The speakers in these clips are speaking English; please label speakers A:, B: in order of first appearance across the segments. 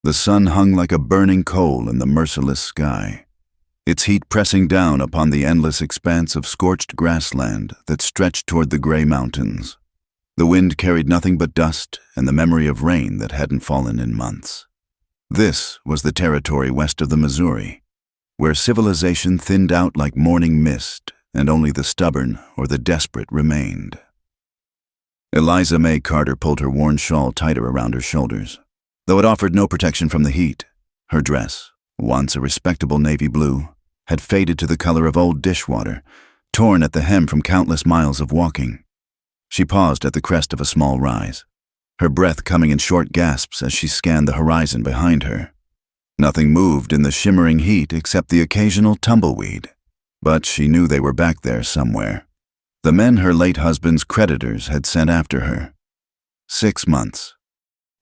A: The sun hung like a burning coal in the merciless sky, its heat pressing down upon the endless expanse of scorched grassland that stretched toward the gray mountains. The wind carried nothing but dust and the memory of rain that hadn't fallen in months. This was the territory west of the Missouri, where civilization thinned out like morning mist and only the stubborn or the desperate remained. Eliza May Carter pulled her worn shawl tighter around her shoulders. Though it offered no protection from the heat, her dress, once a respectable navy blue, had faded to the color of old dishwater, torn at the hem from countless miles of walking. She paused at the crest of a small rise, her breath coming in short gasps as she scanned the horizon behind her. Nothing moved in the shimmering heat except the occasional tumbleweed, but she knew they were back there somewhere. The men her late husband's creditors had sent after her. 6 months.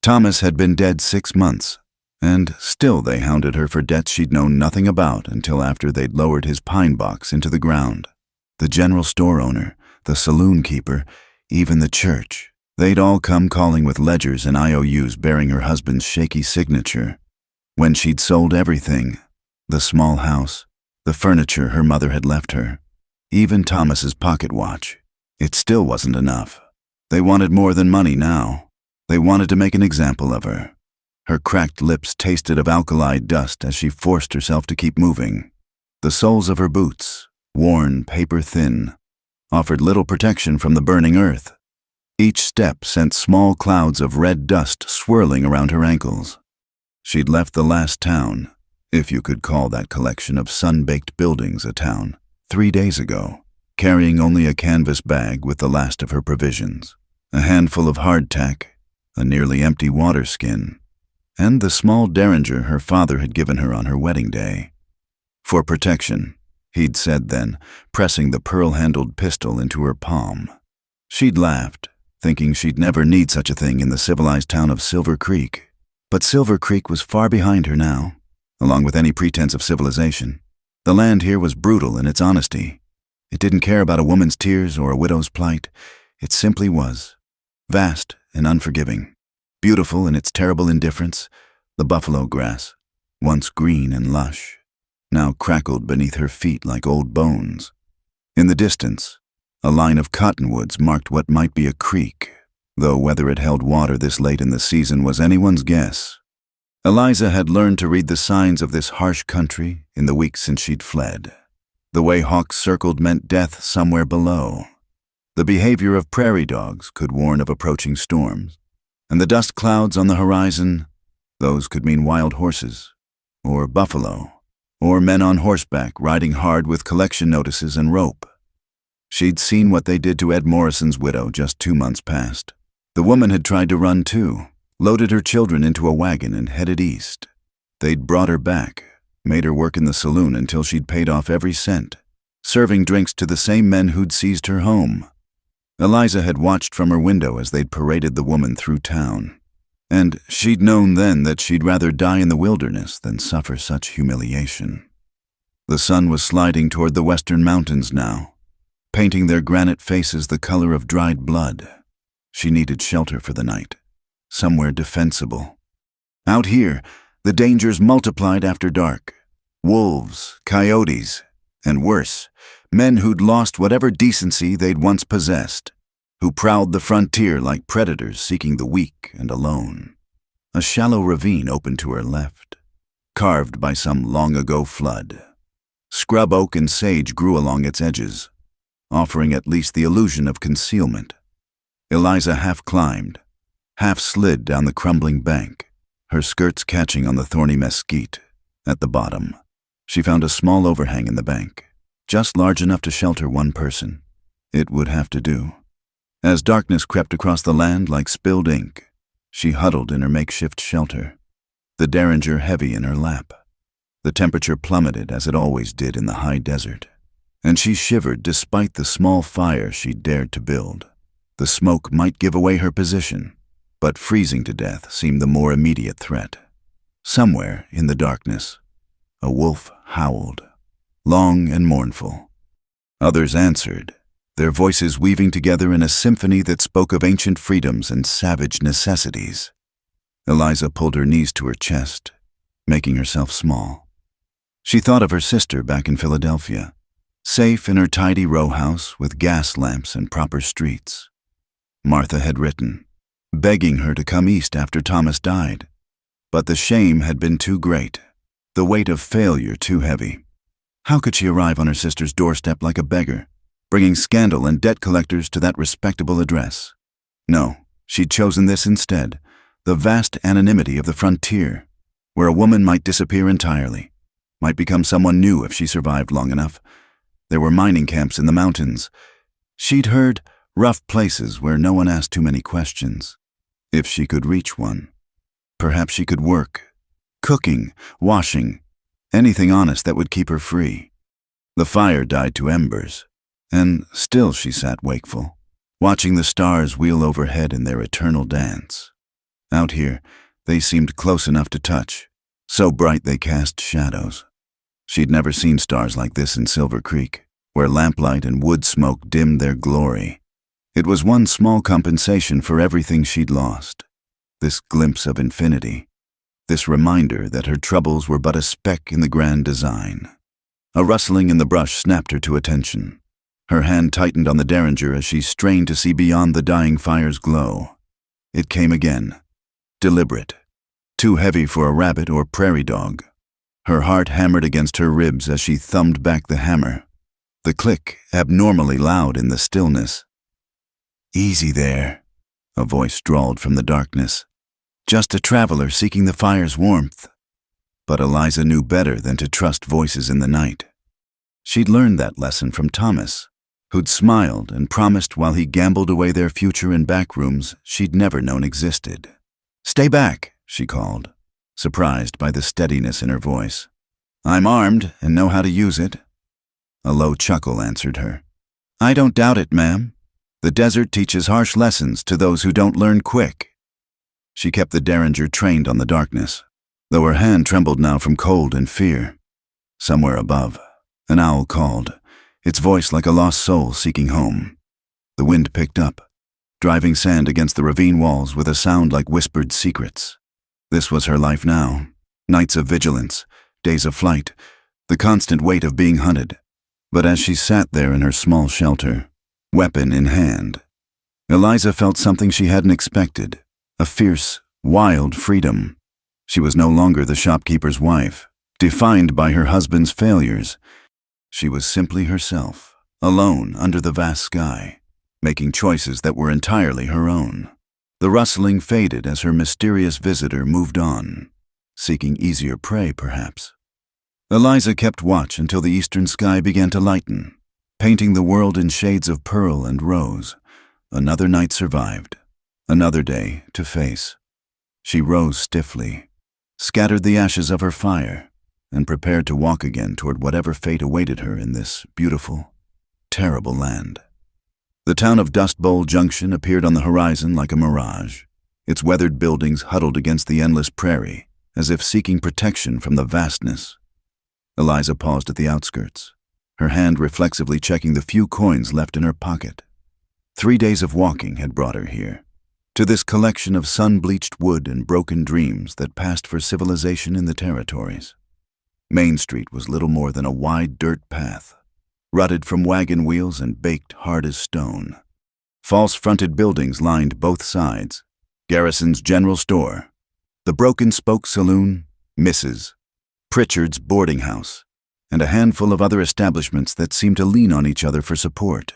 A: Thomas had been dead 6 months, and still they hounded her for debts she'd known nothing about until after they'd lowered his pine box into the ground. The general store owner, the saloon keeper, even the church, they'd all come calling with ledgers and IOUs bearing her husband's shaky signature. When she'd sold everything, the small house, the furniture her mother had left her, even Thomas's pocket watch, it still wasn't enough. They wanted more than money now. They wanted to make an example of her. Her cracked lips tasted of alkali dust as she forced herself to keep moving. The soles of her boots, worn paper-thin, offered little protection from the burning earth. Each step sent small clouds of red dust swirling around her ankles. She'd left the last town, if you could call that collection of sun-baked buildings a town, 3 days ago, carrying only a canvas bag with the last of her provisions, a handful of hardtack, a nearly empty water skin, and the small derringer her father had given her on her wedding day. For protection, he'd said then, pressing the pearl-handled pistol into her palm. She'd laughed, thinking she'd never need such a thing in the civilized town of Silver Creek. But Silver Creek was far behind her now, along with any pretense of civilization. The land here was brutal in its honesty. It didn't care about a woman's tears or a widow's plight. It simply was. Vast and unforgiving. Beautiful in its terrible indifference, the buffalo grass, once green and lush, now crackled beneath her feet like old bones. In the distance, a line of cottonwoods marked what might be a creek, though whether it held water this late in the season was anyone's guess. Eliza had learned to read the signs of this harsh country in the weeks since she'd fled. The way hawks circled meant death somewhere below. The behavior of prairie dogs could warn of approaching storms, and the dust clouds on the horizon, those could mean wild horses, or buffalo, or men on horseback riding hard with collection notices and rope. She'd seen what they did to Ed Morrison's widow just 2 months past. The woman had tried to run too, loaded her children into a wagon and headed east. They'd brought her back, made her work in the saloon until she'd paid off every cent, serving drinks to the same men who'd seized her home. Eliza had watched from her window as they'd paraded the woman through town, and she'd known then that she'd rather die in the wilderness than suffer such humiliation. The sun was sliding toward the western mountains now, painting their granite faces the color of dried blood. She needed shelter for the night, somewhere defensible. Out here, the dangers multiplied after dark. Wolves, coyotes, and worse, men who'd lost whatever decency they'd once possessed, who prowled the frontier like predators seeking the weak and alone. A shallow ravine opened to her left, carved by some long-ago flood. Scrub oak and sage grew along its edges, offering at least the illusion of concealment. Eliza half climbed, half slid down the crumbling bank, her skirts catching on the thorny mesquite. At the bottom, she found a small overhang in the bank, just large enough to shelter one person. It would have to do. As darkness crept across the land like spilled ink, she huddled in her makeshift shelter, the derringer heavy in her lap. The temperature plummeted as it always did in the high desert, and she shivered despite the small fire she'd dared to build. The smoke might give away her position, but freezing to death seemed the more immediate threat. Somewhere in the darkness, a wolf howled, long and mournful. Others answered, their voices weaving together in a symphony that spoke of ancient freedoms and savage necessities. Eliza pulled her knees to her chest, making herself small. She thought of her sister back in Philadelphia, safe in her tidy row house with gas lamps and proper streets. Martha had written, begging her to come east after Thomas died. But the shame had been too great, the weight of failure too heavy. How could she arrive on her sister's doorstep like a beggar, bringing scandal and debt collectors to that respectable address? No, she'd chosen this instead, the vast anonymity of the frontier, where a woman might disappear entirely, might become someone new if she survived long enough. There were mining camps in the mountains. She'd heard rough places where no one asked too many questions. If she could reach one, perhaps she could work, cooking, washing, anything honest that would keep her free. The fire died to embers, and still she sat wakeful, watching the stars wheel overhead in their eternal dance. Out here, they seemed close enough to touch, so bright they cast shadows. She'd never seen stars like this in Silver Creek, where lamplight and wood smoke dimmed their glory. It was one small compensation for everything she'd lost. This glimpse of infinity, this reminder that her troubles were but a speck in the grand design. A rustling in the brush snapped her to attention. Her hand tightened on the derringer as she strained to see beyond the dying fire's glow. It came again, deliberate, too heavy for a rabbit or prairie dog. Her heart hammered against her ribs as she thumbed back the hammer. The click, abnormally loud in the stillness. "Easy there," a voice drawled from the darkness. "Just a traveler seeking the fire's warmth." But Eliza knew better than to trust voices in the night. She'd learned that lesson from Thomas, who'd smiled and promised while he gambled away their future in back rooms she'd never known existed. "Stay back," she called, surprised by the steadiness in her voice. "I'm armed and know how to use it." A low chuckle answered her. "I don't doubt it, ma'am. The desert teaches harsh lessons to those who don't learn quick." She kept the derringer trained on the darkness, though her hand trembled now from cold and fear. Somewhere above, an owl called, its voice like a lost soul seeking home. The wind picked up, driving sand against the ravine walls with a sound like whispered secrets. This was her life now, nights of vigilance, days of flight, the constant weight of being hunted. But as she sat there in her small shelter, weapon in hand, Eliza felt something she hadn't expected, a fierce, wild freedom. She was no longer the shopkeeper's wife, defined by her husband's failures. She was simply herself, alone under the vast sky, making choices that were entirely her own. The rustling faded as her mysterious visitor moved on, seeking easier prey, perhaps. Eliza kept watch until the eastern sky began to lighten, painting the world in shades of pearl and rose. Another night survived, another day to face. She rose stiffly, scattered the ashes of her fire, and prepared to walk again toward whatever fate awaited her in this beautiful, terrible land. The town of Dust Bowl Junction appeared on the horizon like a mirage, its weathered buildings huddled against the endless prairie, as if seeking protection from the vastness. Eliza paused at the outskirts, her hand reflexively checking the few coins left in her pocket. 3 days of walking had brought her here, to this collection of sun-bleached wood and broken dreams that passed for civilization in the territories. Main Street was little more than a wide dirt path, rutted from wagon wheels and baked hard as stone. False-fronted buildings lined both sides: Garrison's General Store, the Broken Spoke Saloon, Mrs. Pritchard's boarding house, and a handful of other establishments that seemed to lean on each other for support.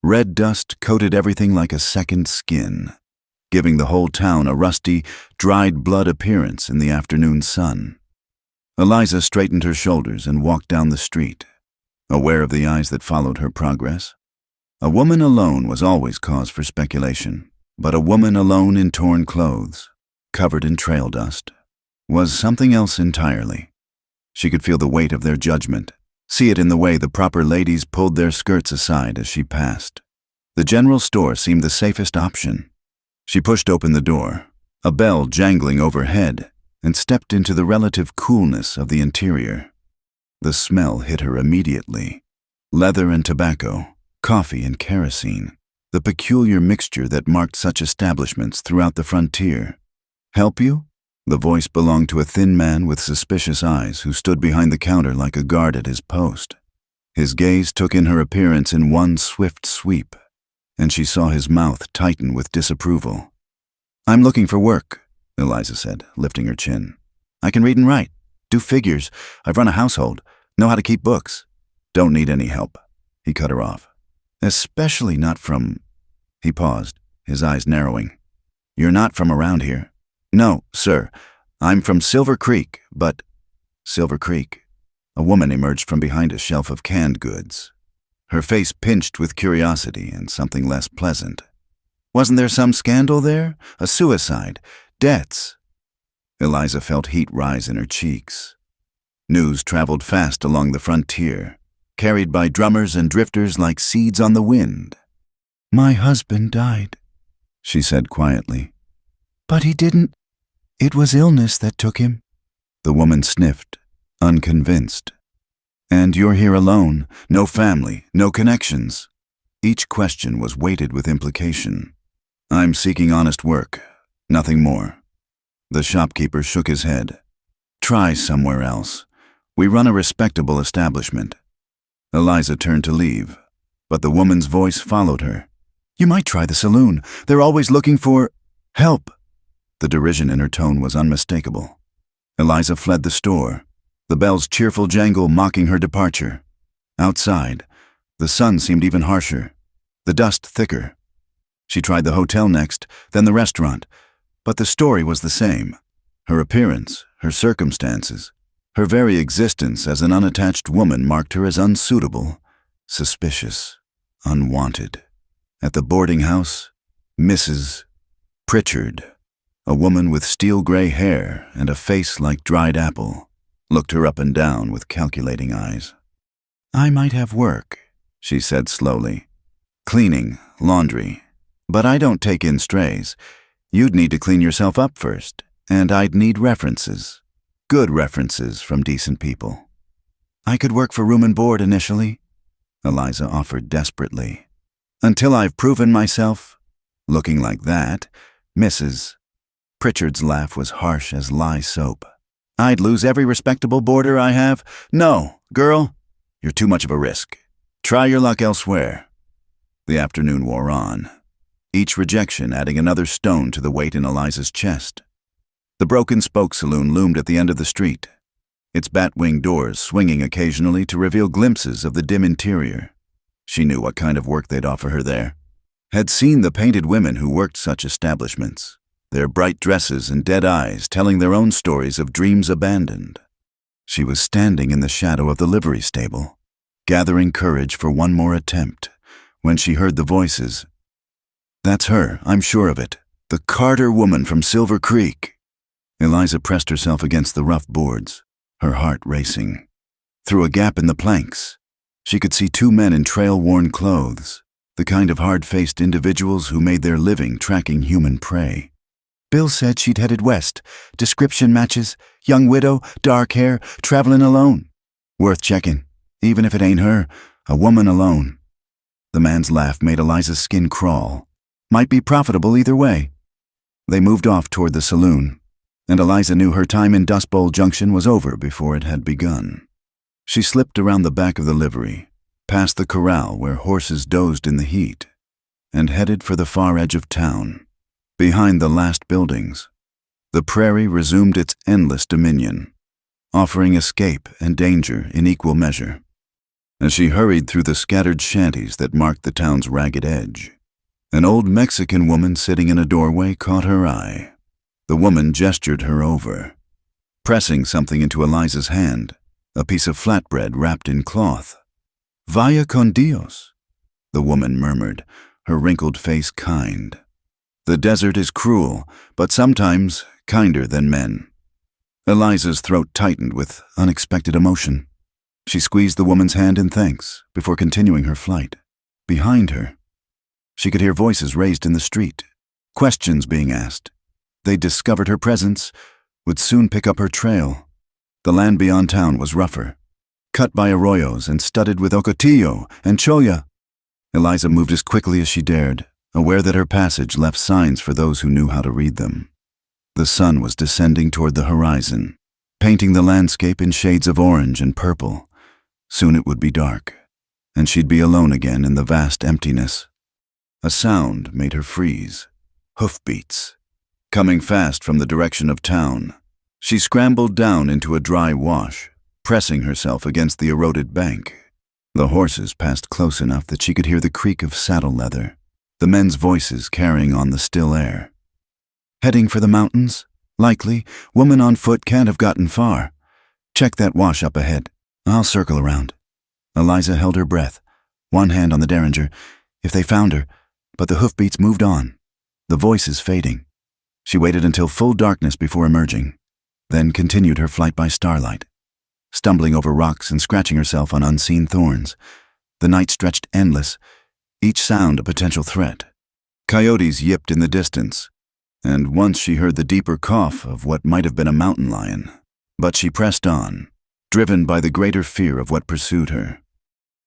A: Red dust coated everything like a second skin, giving the whole town a rusty, dried-blood appearance in the afternoon sun. Eliza straightened her shoulders and walked down the street, aware of the eyes that followed her progress. A woman alone was always cause for speculation, but a woman alone in torn clothes, covered in trail dust, was something else entirely. She could feel the weight of their judgment, see it in the way the proper ladies pulled their skirts aside as she passed. The general store seemed the safest option. She pushed open the door, a bell jangling overhead, and stepped into the relative coolness of the interior. The smell hit her immediately. Leather and tobacco, coffee and kerosene, the peculiar mixture that marked such establishments throughout the frontier. "Help you?" The voice belonged to a thin man with suspicious eyes who stood behind the counter like a guard at his post. His gaze took in her appearance in one swift sweep, and she saw his mouth tighten with disapproval. "I'm looking for work," Eliza said, lifting her chin. "I can read and write, do figures, I've run a household, know how to keep books." "Don't need any help," he cut her off. "Especially not from—" He paused, his eyes narrowing. "You're not from around here?" "No, sir. I'm from Silver Creek, but—" Silver Creek. A woman emerged from behind a shelf of canned goods, her face pinched with curiosity and something less pleasant. "Wasn't there some scandal there? A suicide? Debts?" Eliza felt heat rise in her cheeks. News traveled fast along the frontier, carried by drummers and drifters like seeds on the wind. "My husband died," she said quietly. "But he didn't. It was illness that took him." The woman sniffed, unconvinced. "And you're here alone, no family, no connections." Each question was weighted with implication. "I'm seeking honest work, nothing more." The shopkeeper shook his head. "Try somewhere else. We run a respectable establishment." Eliza turned to leave, but the woman's voice followed her. "You might try the saloon. They're always looking for help." The derision in her tone was unmistakable. Eliza fled the store, the bell's cheerful jangle mocking her departure. Outside, the sun seemed even harsher, the dust thicker. She tried the hotel next, then the restaurant, but the story was the same. Her appearance, her circumstances, her very existence as an unattached woman marked her as unsuitable, suspicious, unwanted. At the boarding house, Mrs. Pritchard, a woman with steel-gray hair and a face like dried apple, looked her up and down with calculating eyes. "I might have work," she said slowly. "Cleaning, laundry. But I don't take in strays. You'd need to clean yourself up first, and I'd need references. Good references from decent people." "I could work for room and board initially," Eliza offered desperately. "Until I've proven myself." Looking like that, Mrs. Pritchard's laugh was harsh as lye soap. "I'd lose every respectable boarder I have. No, girl, you're too much of a risk. Try your luck elsewhere." The afternoon wore on, each rejection adding another stone to the weight in Eliza's chest. The Broken Spoke Saloon loomed at the end of the street, its bat-wing doors swinging occasionally to reveal glimpses of the dim interior. She knew what kind of work they'd offer her there. Had seen the painted women who worked such establishments, their bright dresses and dead eyes telling their own stories of dreams abandoned. She was standing in the shadow of the livery stable, gathering courage for one more attempt, when she heard the voices. "That's her, I'm sure of it. The Carter woman from Silver Creek." Eliza pressed herself against the rough boards, her heart racing. Through a gap in the planks, she could see two men in trail-worn clothes, the kind of hard-faced individuals who made their living tracking human prey. "Bill said she'd headed west. Description matches. Young widow, dark hair, traveling alone. Worth checking. Even if it ain't her, a woman alone." The man's laugh made Eliza's skin crawl. Might be profitable either way. They moved off toward the saloon, and Eliza knew her time in Dust Bowl Junction was over before it had begun. She slipped around the back of the livery, past the corral where horses dozed in the heat, and headed for the far edge of town. Behind the last buildings, the prairie resumed its endless dominion, offering escape and danger in equal measure. As she hurried through the scattered shanties that marked the town's ragged edge, an old Mexican woman sitting in a doorway caught her eye. The woman gestured her over, pressing something into Eliza's hand, a piece of flatbread wrapped in cloth. "Vaya con Dios," the woman murmured, her wrinkled face kind. "The desert is cruel, but sometimes kinder than men." Eliza's throat tightened with unexpected emotion. She squeezed the woman's hand in thanks before continuing her flight. Behind her, she could hear voices raised in the street, questions being asked. They discovered her presence, would soon pick up her trail. The land beyond town was rougher, cut by arroyos and studded with ocotillo and cholla. Eliza moved as quickly as she dared, aware that her passage left signs for those who knew how to read them. The sun was descending toward the horizon, painting the landscape in shades of orange and purple. Soon it would be dark, and she'd be alone again in the vast emptiness. A sound made her freeze. Hoofbeats. Coming fast from the direction of town. She scrambled down into a dry wash, pressing herself against the eroded bank. The horses passed close enough that she could hear the creak of saddle leather, the men's voices carrying on the still air. Heading for the mountains? Likely. Woman on foot can't have gotten far. Check that wash up ahead. I'll circle around. Eliza held her breath, one hand on the derringer. If they found her, but the hoofbeats moved on, the voices fading. She waited until full darkness before emerging, then continued her flight by starlight, stumbling over rocks and scratching herself on unseen thorns. The night stretched endless, each sound a potential threat. Coyotes yipped in the distance, and once she heard the deeper cough of what might have been a mountain lion. But she pressed on, driven by the greater fear of what pursued her.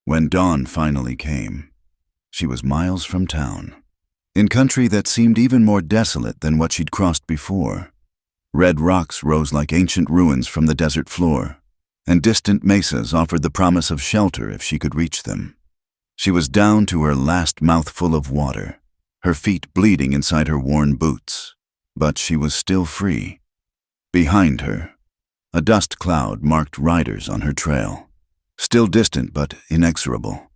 A: When dawn finally came, she was miles from town, in country that seemed even more desolate than what she'd crossed before. Red rocks rose like ancient ruins from the desert floor, and distant mesas offered the promise of shelter if she could reach them. She was down to her last mouthful of water, her feet bleeding inside her worn boots, but she was still free. Behind her, a dust cloud marked riders on her trail, still distant but inexorable.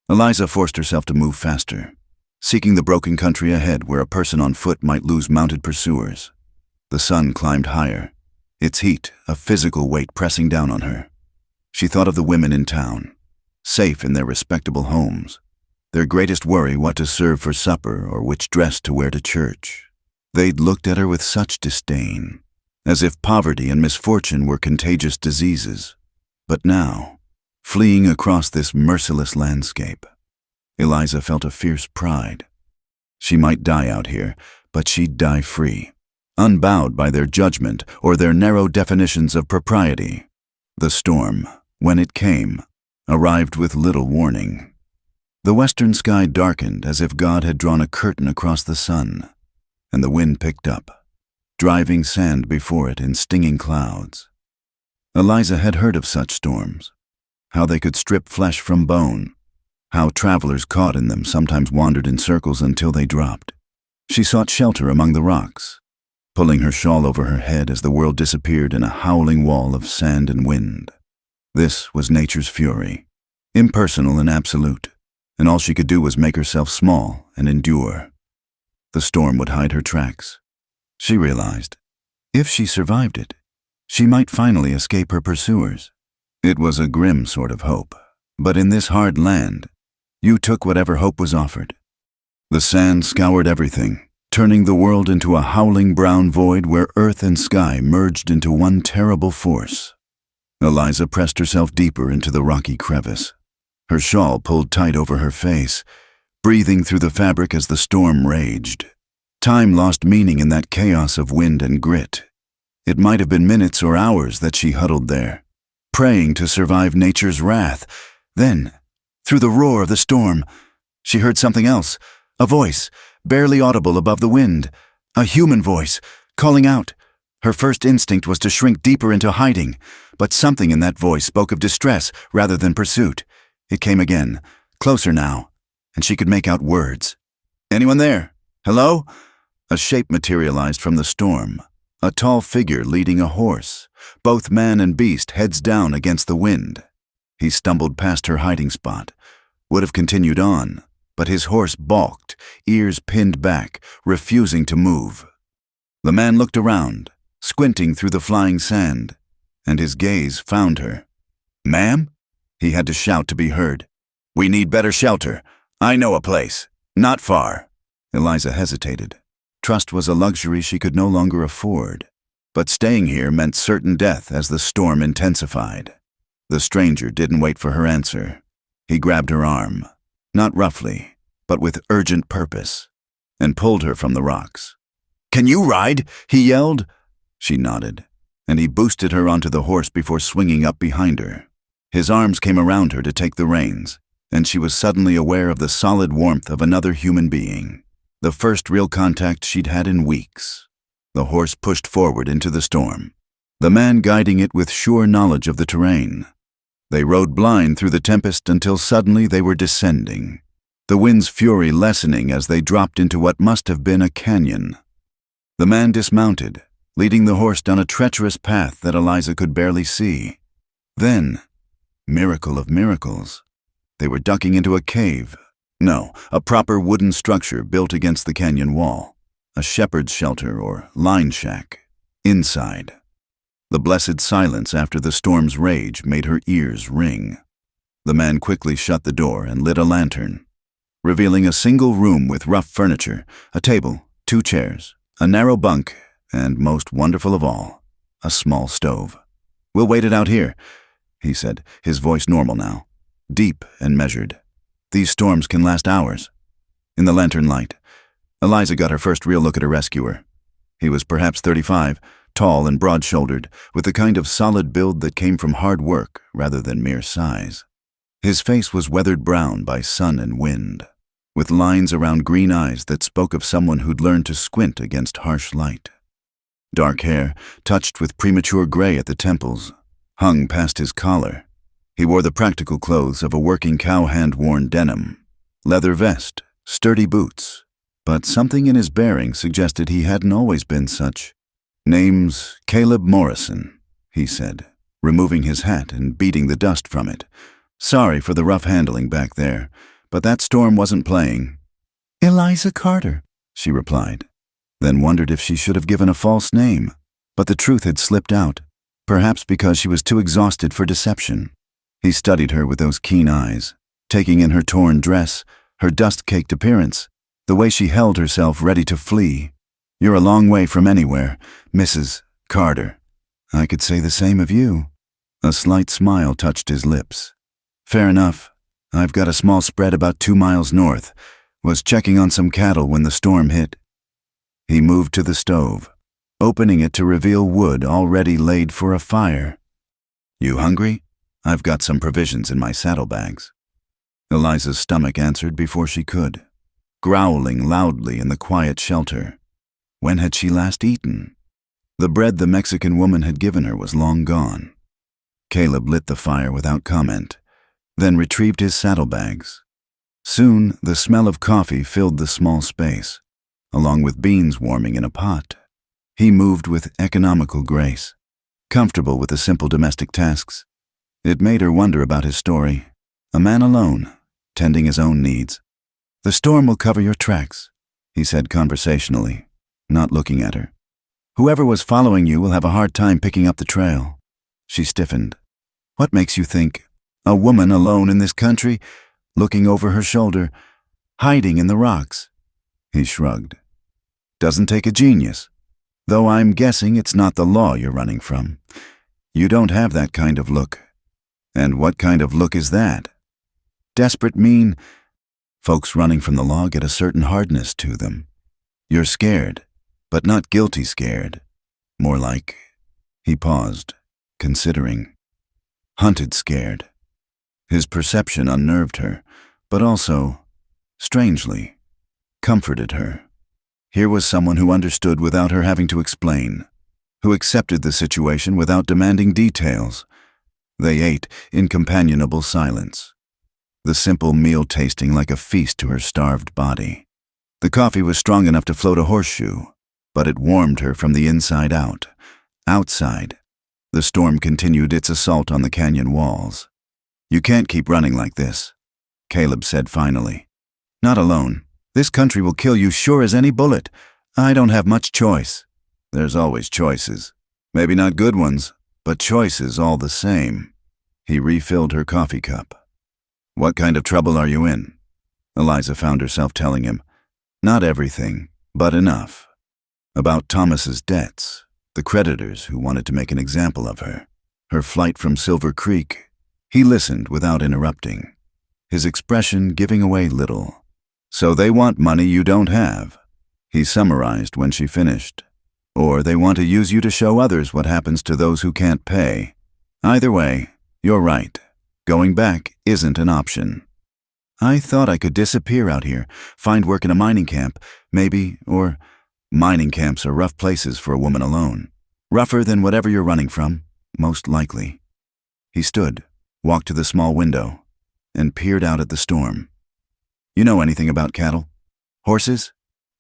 A: Eliza forced herself to move faster, seeking the broken country ahead where a person on foot might lose mounted pursuers. The sun climbed higher, its heat a physical weight pressing down on her. She thought of the women in town, safe in their respectable homes, their greatest worry what to serve for supper or which dress to wear to church. They'd looked at her with such disdain, as if poverty and misfortune were contagious diseases. But now, fleeing across this merciless landscape, Eliza felt a fierce pride. She might die out here, but she'd die free, unbowed by their judgment or their narrow definitions of propriety. The storm, when it came, arrived with little warning. The western sky darkened as if God had drawn a curtain across the sun, and the wind picked up, driving sand before it in stinging clouds. Eliza had heard of such storms, how they could strip flesh from bone, how travelers caught in them sometimes wandered in circles until they dropped. She sought shelter among the rocks, pulling her shawl over her head as the world disappeared in a howling wall of sand and wind. This was nature's fury, impersonal and absolute, and all she could do was make herself small and endure. The storm would hide her tracks. She realized, if she survived it, she might finally escape her pursuers. It was a grim sort of hope, but in this hard land, you took whatever hope was offered. The sand scoured everything, turning the world into a howling brown void where earth and sky merged into one terrible force. Eliza pressed herself deeper into the rocky crevice, her shawl pulled tight over her face, breathing through the fabric as the storm raged. Time lost meaning in that chaos of wind and grit. It might have been minutes or hours that she huddled there, praying to survive nature's wrath. Then, through the roar of the storm, she heard something else, a voice, barely audible above the wind, a human voice, calling out. Her first instinct was to shrink deeper into hiding, but something in that voice spoke of distress rather than pursuit. It came again, closer now, and she could make out words. "Anyone there? Hello?" A shape materialized from the storm, a tall figure leading a horse, both man and beast heads down against the wind. He stumbled past her hiding spot, would have continued on, but his horse balked, ears pinned back, refusing to move. The man looked around, squinting through the flying sand, and his gaze found her. "Ma'am?" He had to shout to be heard. "We need better shelter. I know a place. Not far." Eliza hesitated. Trust was a luxury she could no longer afford, but staying here meant certain death as the storm intensified. The stranger didn't wait for her answer. He grabbed her arm, not roughly, but with urgent purpose, and pulled her from the rocks. "Can you ride?" he yelled. She nodded, and he boosted her onto the horse before swinging up behind her. His arms came around her to take the reins, and she was suddenly aware of the solid warmth of another human being, the first real contact she'd had in weeks. The horse pushed forward into the storm, the man guiding it with sure knowledge of the terrain. They rode blind through the tempest until suddenly they were descending, the wind's fury lessening as they dropped into what must have been a canyon. The man dismounted, leading the horse down a treacherous path that Eliza could barely see. Then, miracle of miracles, they were ducking into a cave. No, a proper wooden structure built against the canyon wall. A shepherd's shelter or line shack. Inside. The blessed silence after the storm's rage made her ears ring. The man quickly shut the door and lit a lantern, revealing a single room with rough furniture, a table, 2 chairs, a narrow bunk, and most wonderful of all, a small stove. "We'll wait it out here," he said, his voice normal now, deep and measured. "These storms can last hours." In the lantern light, Eliza got her first real look at her rescuer. He was perhaps 35, tall and broad-shouldered, with the kind of solid build that came from hard work rather than mere size. His face was weathered brown by sun and wind, with lines around green eyes that spoke of someone who'd learned to squint against harsh light. Dark hair, touched with premature gray at the temples, hung past his collar. He wore the practical clothes of a working cowhand-worn denim, leather vest, sturdy boots, but something in his bearing suggested he hadn't always been such. "Name's Caleb Morrison," he said, removing his hat and beating the dust from it. "Sorry for the rough handling back there, but that storm wasn't playing." "Eliza Carter," she replied, then wondered if she should have given a false name. But the truth had slipped out, perhaps because she was too exhausted for deception. He studied her with those keen eyes, taking in her torn dress, her dust-caked appearance, the way she held herself ready to flee. "You're a long way from anywhere, Mrs. Carter." "I could say the same of you." A slight smile touched his lips. "Fair enough. I've got a small spread about 2 miles north. Was checking on some cattle when the storm hit." He moved to the stove, opening it to reveal wood already laid for a fire. "You hungry? I've got some provisions in my saddlebags." Eliza's stomach answered before she could, growling loudly in the quiet shelter. When had she last eaten? The bread the Mexican woman had given her was long gone. Caleb lit the fire without comment, then retrieved his saddlebags. Soon, the smell of coffee filled the small space, along with beans warming in a pot. He moved with economical grace, comfortable with the simple domestic tasks. It made her wonder about his story. A man alone, tending his own needs. "The storm will cover your tracks," he said conversationally, not looking at her. "Whoever was following you will have a hard time picking up the trail." She stiffened. "What makes you think a woman alone in this country, looking over her shoulder, hiding in the rocks?" He shrugged. "Doesn't take a genius. Though I'm guessing it's not the law you're running from. You don't have that kind of look." "And what kind of look is that?" "Desperate mean. Folks running from the law get a certain hardness to them. You're scared, but not guilty scared. More like," he paused, considering, "hunted scared." His perception unnerved her, but also, strangely, comforted her. Here was someone who understood without her having to explain, who accepted the situation without demanding details. They ate in companionable silence, the simple meal tasting like a feast to her starved body. The coffee was strong enough to float a horseshoe, but it warmed her from the inside out. Outside, the storm continued its assault on the canyon walls. "You can't keep running like this," Caleb said finally. "Not alone. This country will kill you sure as any bullet. I don't have much choice." "There's always choices. Maybe not good ones, but choices all the same." He refilled her coffee cup. "What kind of trouble are you in?" Eliza found herself telling him. Not everything, but enough. About Thomas's debts, the creditors who wanted to make an example of her, her flight from Silver Creek. He listened without interrupting, his expression giving away little. "So they want money you don't have," he summarized when she finished. "Or they want to use you to show others what happens to those who can't pay. Either way, you're right. Going back isn't an option." "I thought I could disappear out here, find work in a mining camp, maybe, or Mining camps are rough places for a woman alone. Rougher than whatever you're running from, most likely. He stood, walked to the small window, and peered out at the storm. You know anything about cattle? Horses?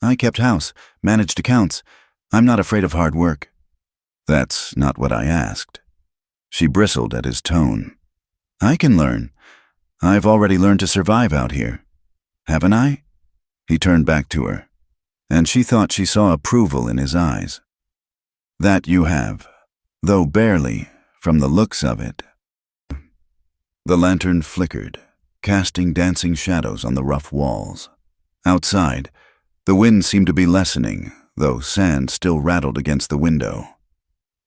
A: I kept house, managed accounts. I'm not afraid of hard work. That's not what I asked. She bristled at his tone. I can learn. I've already learned to survive out here. Haven't I? He turned back to her, and she thought she saw approval in his eyes. That you have, though barely, from the looks of it. The lantern flickered, casting dancing shadows on the rough walls. Outside, the wind seemed to be lessening, though sand still rattled against the window.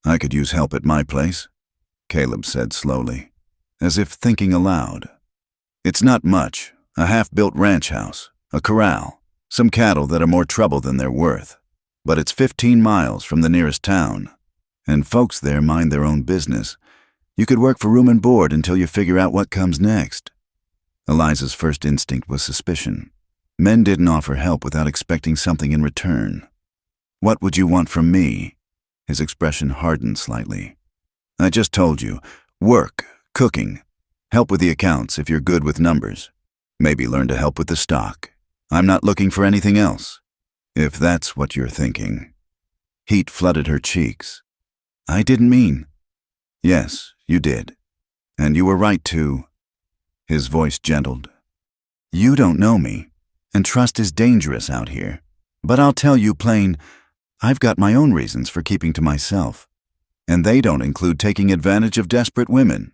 A: I could use help at my place, Caleb said slowly, as if thinking aloud. It's not much, a half-built ranch house, a corral, some cattle that are more trouble than they're worth. But it's 15 miles from the nearest town, and folks there mind their own business. You could work for room and board until you figure out what comes next. Eliza's first instinct was suspicion. Men didn't offer help without expecting something in return. What would you want from me? His expression hardened slightly. I just told you, work, cooking, help with the accounts if you're good with numbers. Maybe learn to help with the stock. I'm not looking for anything else, if that's what you're thinking. Heat flooded her cheeks. I didn't mean. Yes, you did. And you were right to. His voice gentled. You don't know me, and trust is dangerous out here. But I'll tell you plain, I've got my own reasons for keeping to myself, and they don't include taking advantage of desperate women.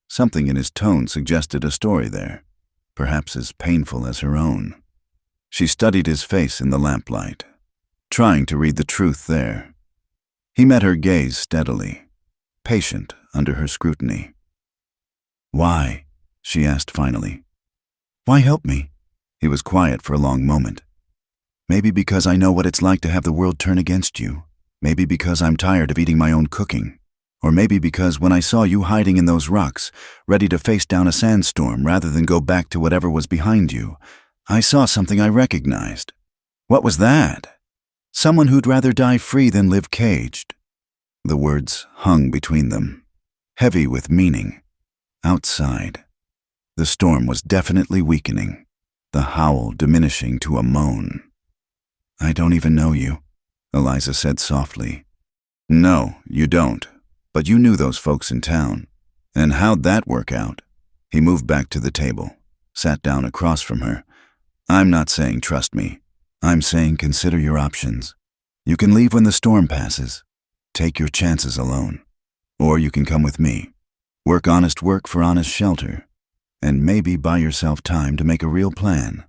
A: Something in his tone suggested a story there, perhaps as painful as her own. She studied his face in the lamplight, trying to read the truth there. He met her gaze steadily, patient under her scrutiny. Why? She asked finally. Why help me? He was quiet for a long moment. Maybe because I know what it's like to have the world turn against you. Maybe because I'm tired of eating my own cooking. Or maybe because when I saw you hiding in those rocks, ready to face down a sandstorm rather than go back to whatever was behind you, I saw something I recognized. What was that? Someone who'd rather die free than live caged. The words hung between them, heavy with meaning. Outside, the storm was definitely weakening, the howl diminishing to a moan. I don't even know you, Eliza said softly. No, you don't, but you knew those folks in town. And how'd that work out? He moved back to the table, sat down across from her. I'm not saying trust me. I'm saying consider your options. You can leave when the storm passes. Take your chances alone. Or you can come with me. Work honest work for honest shelter. And maybe buy yourself time to make a real plan.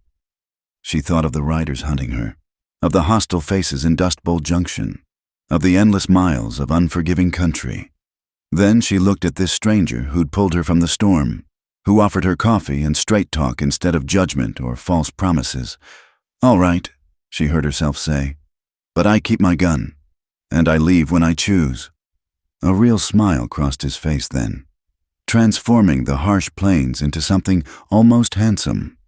A: She thought of the riders hunting her, of the hostile faces in Dust Bowl Junction, of the endless miles of unforgiving country. Then she looked at this stranger who'd pulled her from the storm, who offered her coffee and straight talk instead of judgment or false promises. All right, she heard herself say, but I keep my gun, and I leave when I choose. A real smile crossed his face then, transforming the harsh plains into something almost handsome.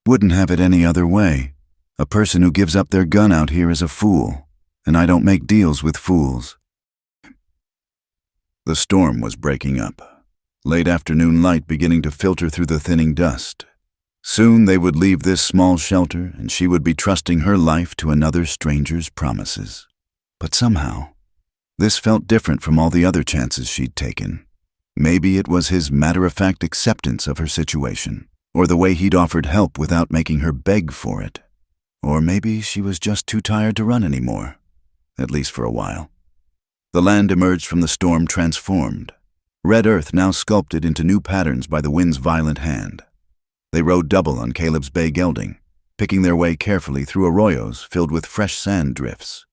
A: Wouldn't have it any other way. A person who gives up their gun out here is a fool, and I don't make deals with fools. The storm was breaking up, late afternoon light beginning to filter through the thinning dust. Soon they would leave this small shelter, and she would be trusting her life to another stranger's promises. But somehow, this felt different from all the other chances she'd taken. Maybe it was his matter-of-fact acceptance of her situation, or the way he'd offered help without making her beg for it. Or maybe she was just too tired to run anymore, at least for a while. The land emerged from the storm transformed, red earth now sculpted into new patterns by the wind's violent hand. They rode double on Caleb's bay gelding, picking their way carefully through arroyos filled with fresh sand drifts.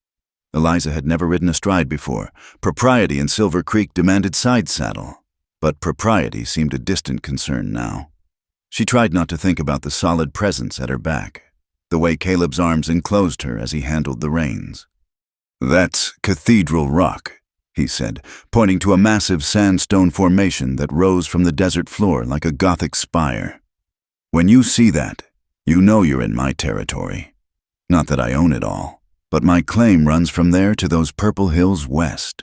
A: Eliza had never ridden astride before. Propriety in Silver Creek demanded side saddle, but propriety seemed a distant concern now. She tried not to think about the solid presence at her back, the way Caleb's arms enclosed her as he handled the reins. That's Cathedral Rock, he said, pointing to a massive sandstone formation that rose from the desert floor like a Gothic spire. When you see that, you know you're in my territory. Not that I own it all, but my claim runs from there to those purple hills west."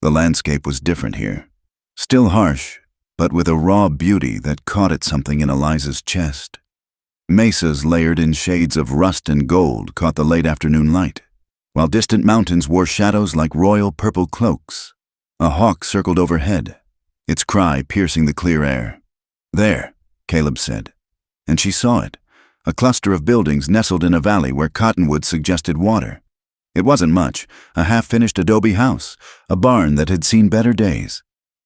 A: The landscape was different here. Still harsh, but with a raw beauty that caught at something in Eliza's chest. Mesas layered in shades of rust and gold caught the late afternoon light, while distant mountains wore shadows like royal purple cloaks. A hawk circled overhead, its cry piercing the clear air. "There," Caleb said, and she saw it, a cluster of buildings nestled in a valley where cottonwood suggested water. It wasn't much, a half-finished adobe house, a barn that had seen better days,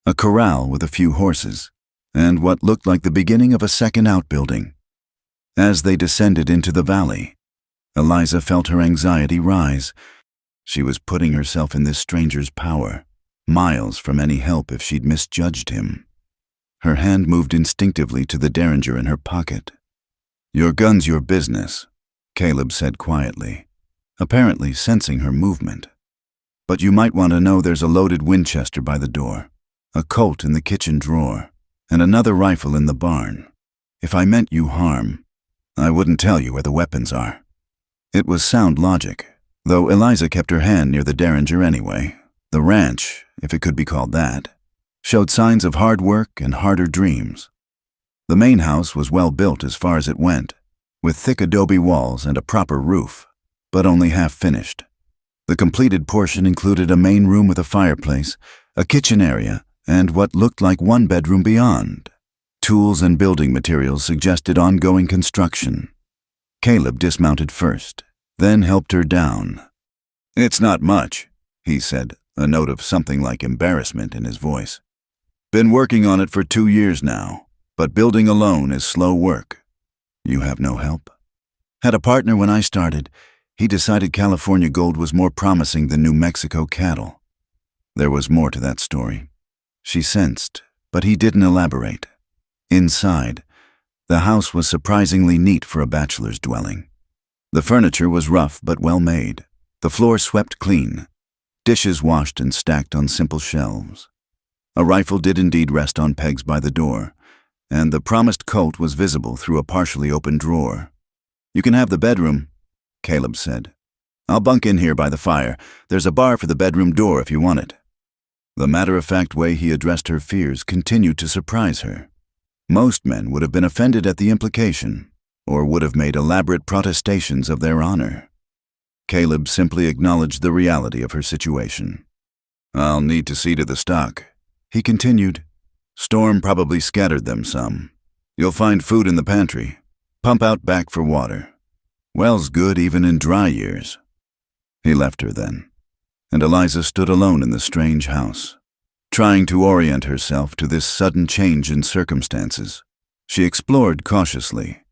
A: a corral with a few horses, and what looked like the beginning of a second outbuilding. As they descended into the valley, Eliza felt her anxiety rise. She was putting herself in this stranger's power, miles from any help if she'd misjudged him. Her hand moved instinctively to the derringer in her pocket. "Your gun's your business," Caleb said quietly, apparently sensing her movement. "But you might want to know there's a loaded Winchester by the door, a Colt in the kitchen drawer, and another rifle in the barn. If I meant you harm, I wouldn't tell you where the weapons are." It was sound logic, though Eliza kept her hand near the derringer anyway. The ranch, if it could be called that, showed signs of hard work and harder dreams. The main house was well built as far as it went, with thick adobe walls and a proper roof, but only half finished. The completed portion included a main room with a fireplace, a kitchen area, and what looked like one bedroom beyond. Tools and building materials suggested ongoing construction. Caleb dismounted first, then helped her down. "It's not much," he said, a note of something like embarrassment in his voice. "Been working on it for 2 years now, but building alone is slow work." "You have no help?" "Had a partner when I started. He decided California gold was more promising than New Mexico cattle." There was more to that story. She sensed, but he didn't elaborate. Inside, the house was surprisingly neat for a bachelor's dwelling. The furniture was rough but well made, the floor swept clean, dishes washed and stacked on simple shelves. A rifle did indeed rest on pegs by the door, and the promised Colt was visible through a partially open drawer. "You can have the bedroom," Caleb said. "I'll bunk in here by the fire. There's a bar for the bedroom door if you want it." The matter-of-fact way he addressed her fears continued to surprise her. Most men would have been offended at the implication, or would have made elaborate protestations of their honor. Caleb simply acknowledged the reality of her situation. "I'll need to see to the stock," he continued. "Storm probably scattered them some. You'll find food in the pantry. Pump out back for water. Well's good even in dry years." He left her then, and Eliza stood alone in the strange house, trying to orient herself to this sudden change in circumstances. She explored cautiously,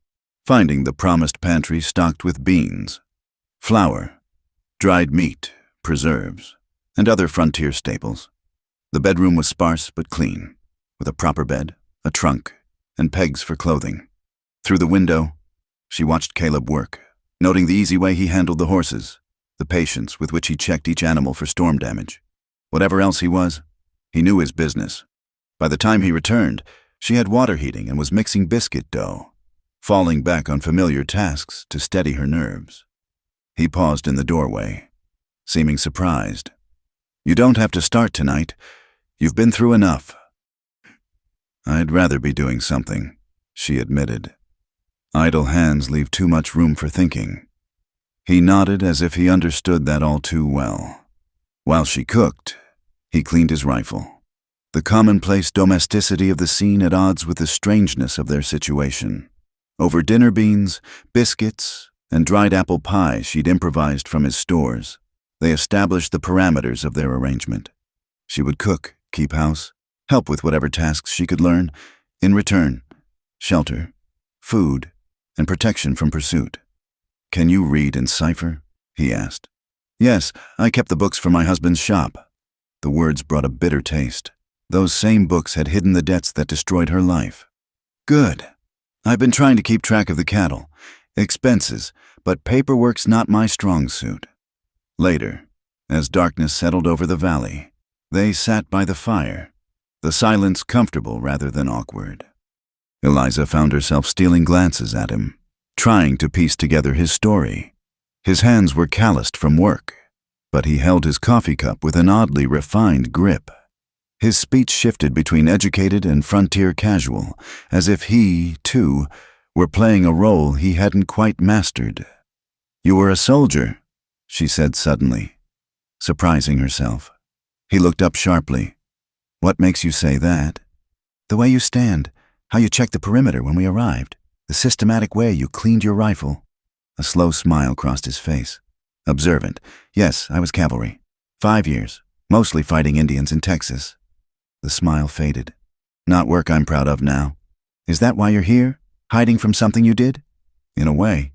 A: finding the promised pantry stocked with beans, flour, dried meat, preserves, and other frontier staples. The bedroom was sparse but clean, with a proper bed, a trunk, and pegs for clothing. Through the window, she watched Caleb work, noting the easy way he handled the horses, the patience with which he checked each animal for storm damage. Whatever else he was, he knew his business. By the time he returned, she had water heating and was mixing biscuit dough, falling back on familiar tasks to steady her nerves. He paused in the doorway, seeming surprised. "You don't have to start tonight. You've been through enough." "I'd rather be doing something," she admitted. "Idle hands leave too much room for thinking." He nodded as if he understood that all too well. While she cooked, he cleaned his rifle, the commonplace domesticity of the scene at odds with the strangeness of their situation. Over dinner beans, biscuits, and dried apple pie she'd improvised from his stores, they established the parameters of their arrangement. She would cook, keep house, help with whatever tasks she could learn. In return, shelter, food, and protection from pursuit. "Can you read and cipher?" he asked. "Yes, I kept the books for my husband's shop." The words brought a bitter taste. Those same books had hidden the debts that destroyed her life. "Good. I've been trying to keep track of the cattle, expenses, but paperwork's not my strong suit." Later, as darkness settled over the valley, they sat by the fire, the silence comfortable rather than awkward. Eliza found herself stealing glances at him, trying to piece together his story. His hands were calloused from work, but he held his coffee cup with an oddly refined grip. His speech shifted between educated and frontier casual, as if he, too, were playing a role he hadn't quite mastered. "You were a soldier," she said suddenly, surprising herself. He looked up sharply. "What makes you say that?" "The way you stand, how you checked the perimeter when we arrived, the systematic way you cleaned your rifle." A slow smile crossed his face. "Observant. Yes, I was cavalry. 5 years, mostly fighting Indians in Texas." The smile faded. "Not work I'm proud of now. Is that why you're here? Hiding from something you did?" "In a way."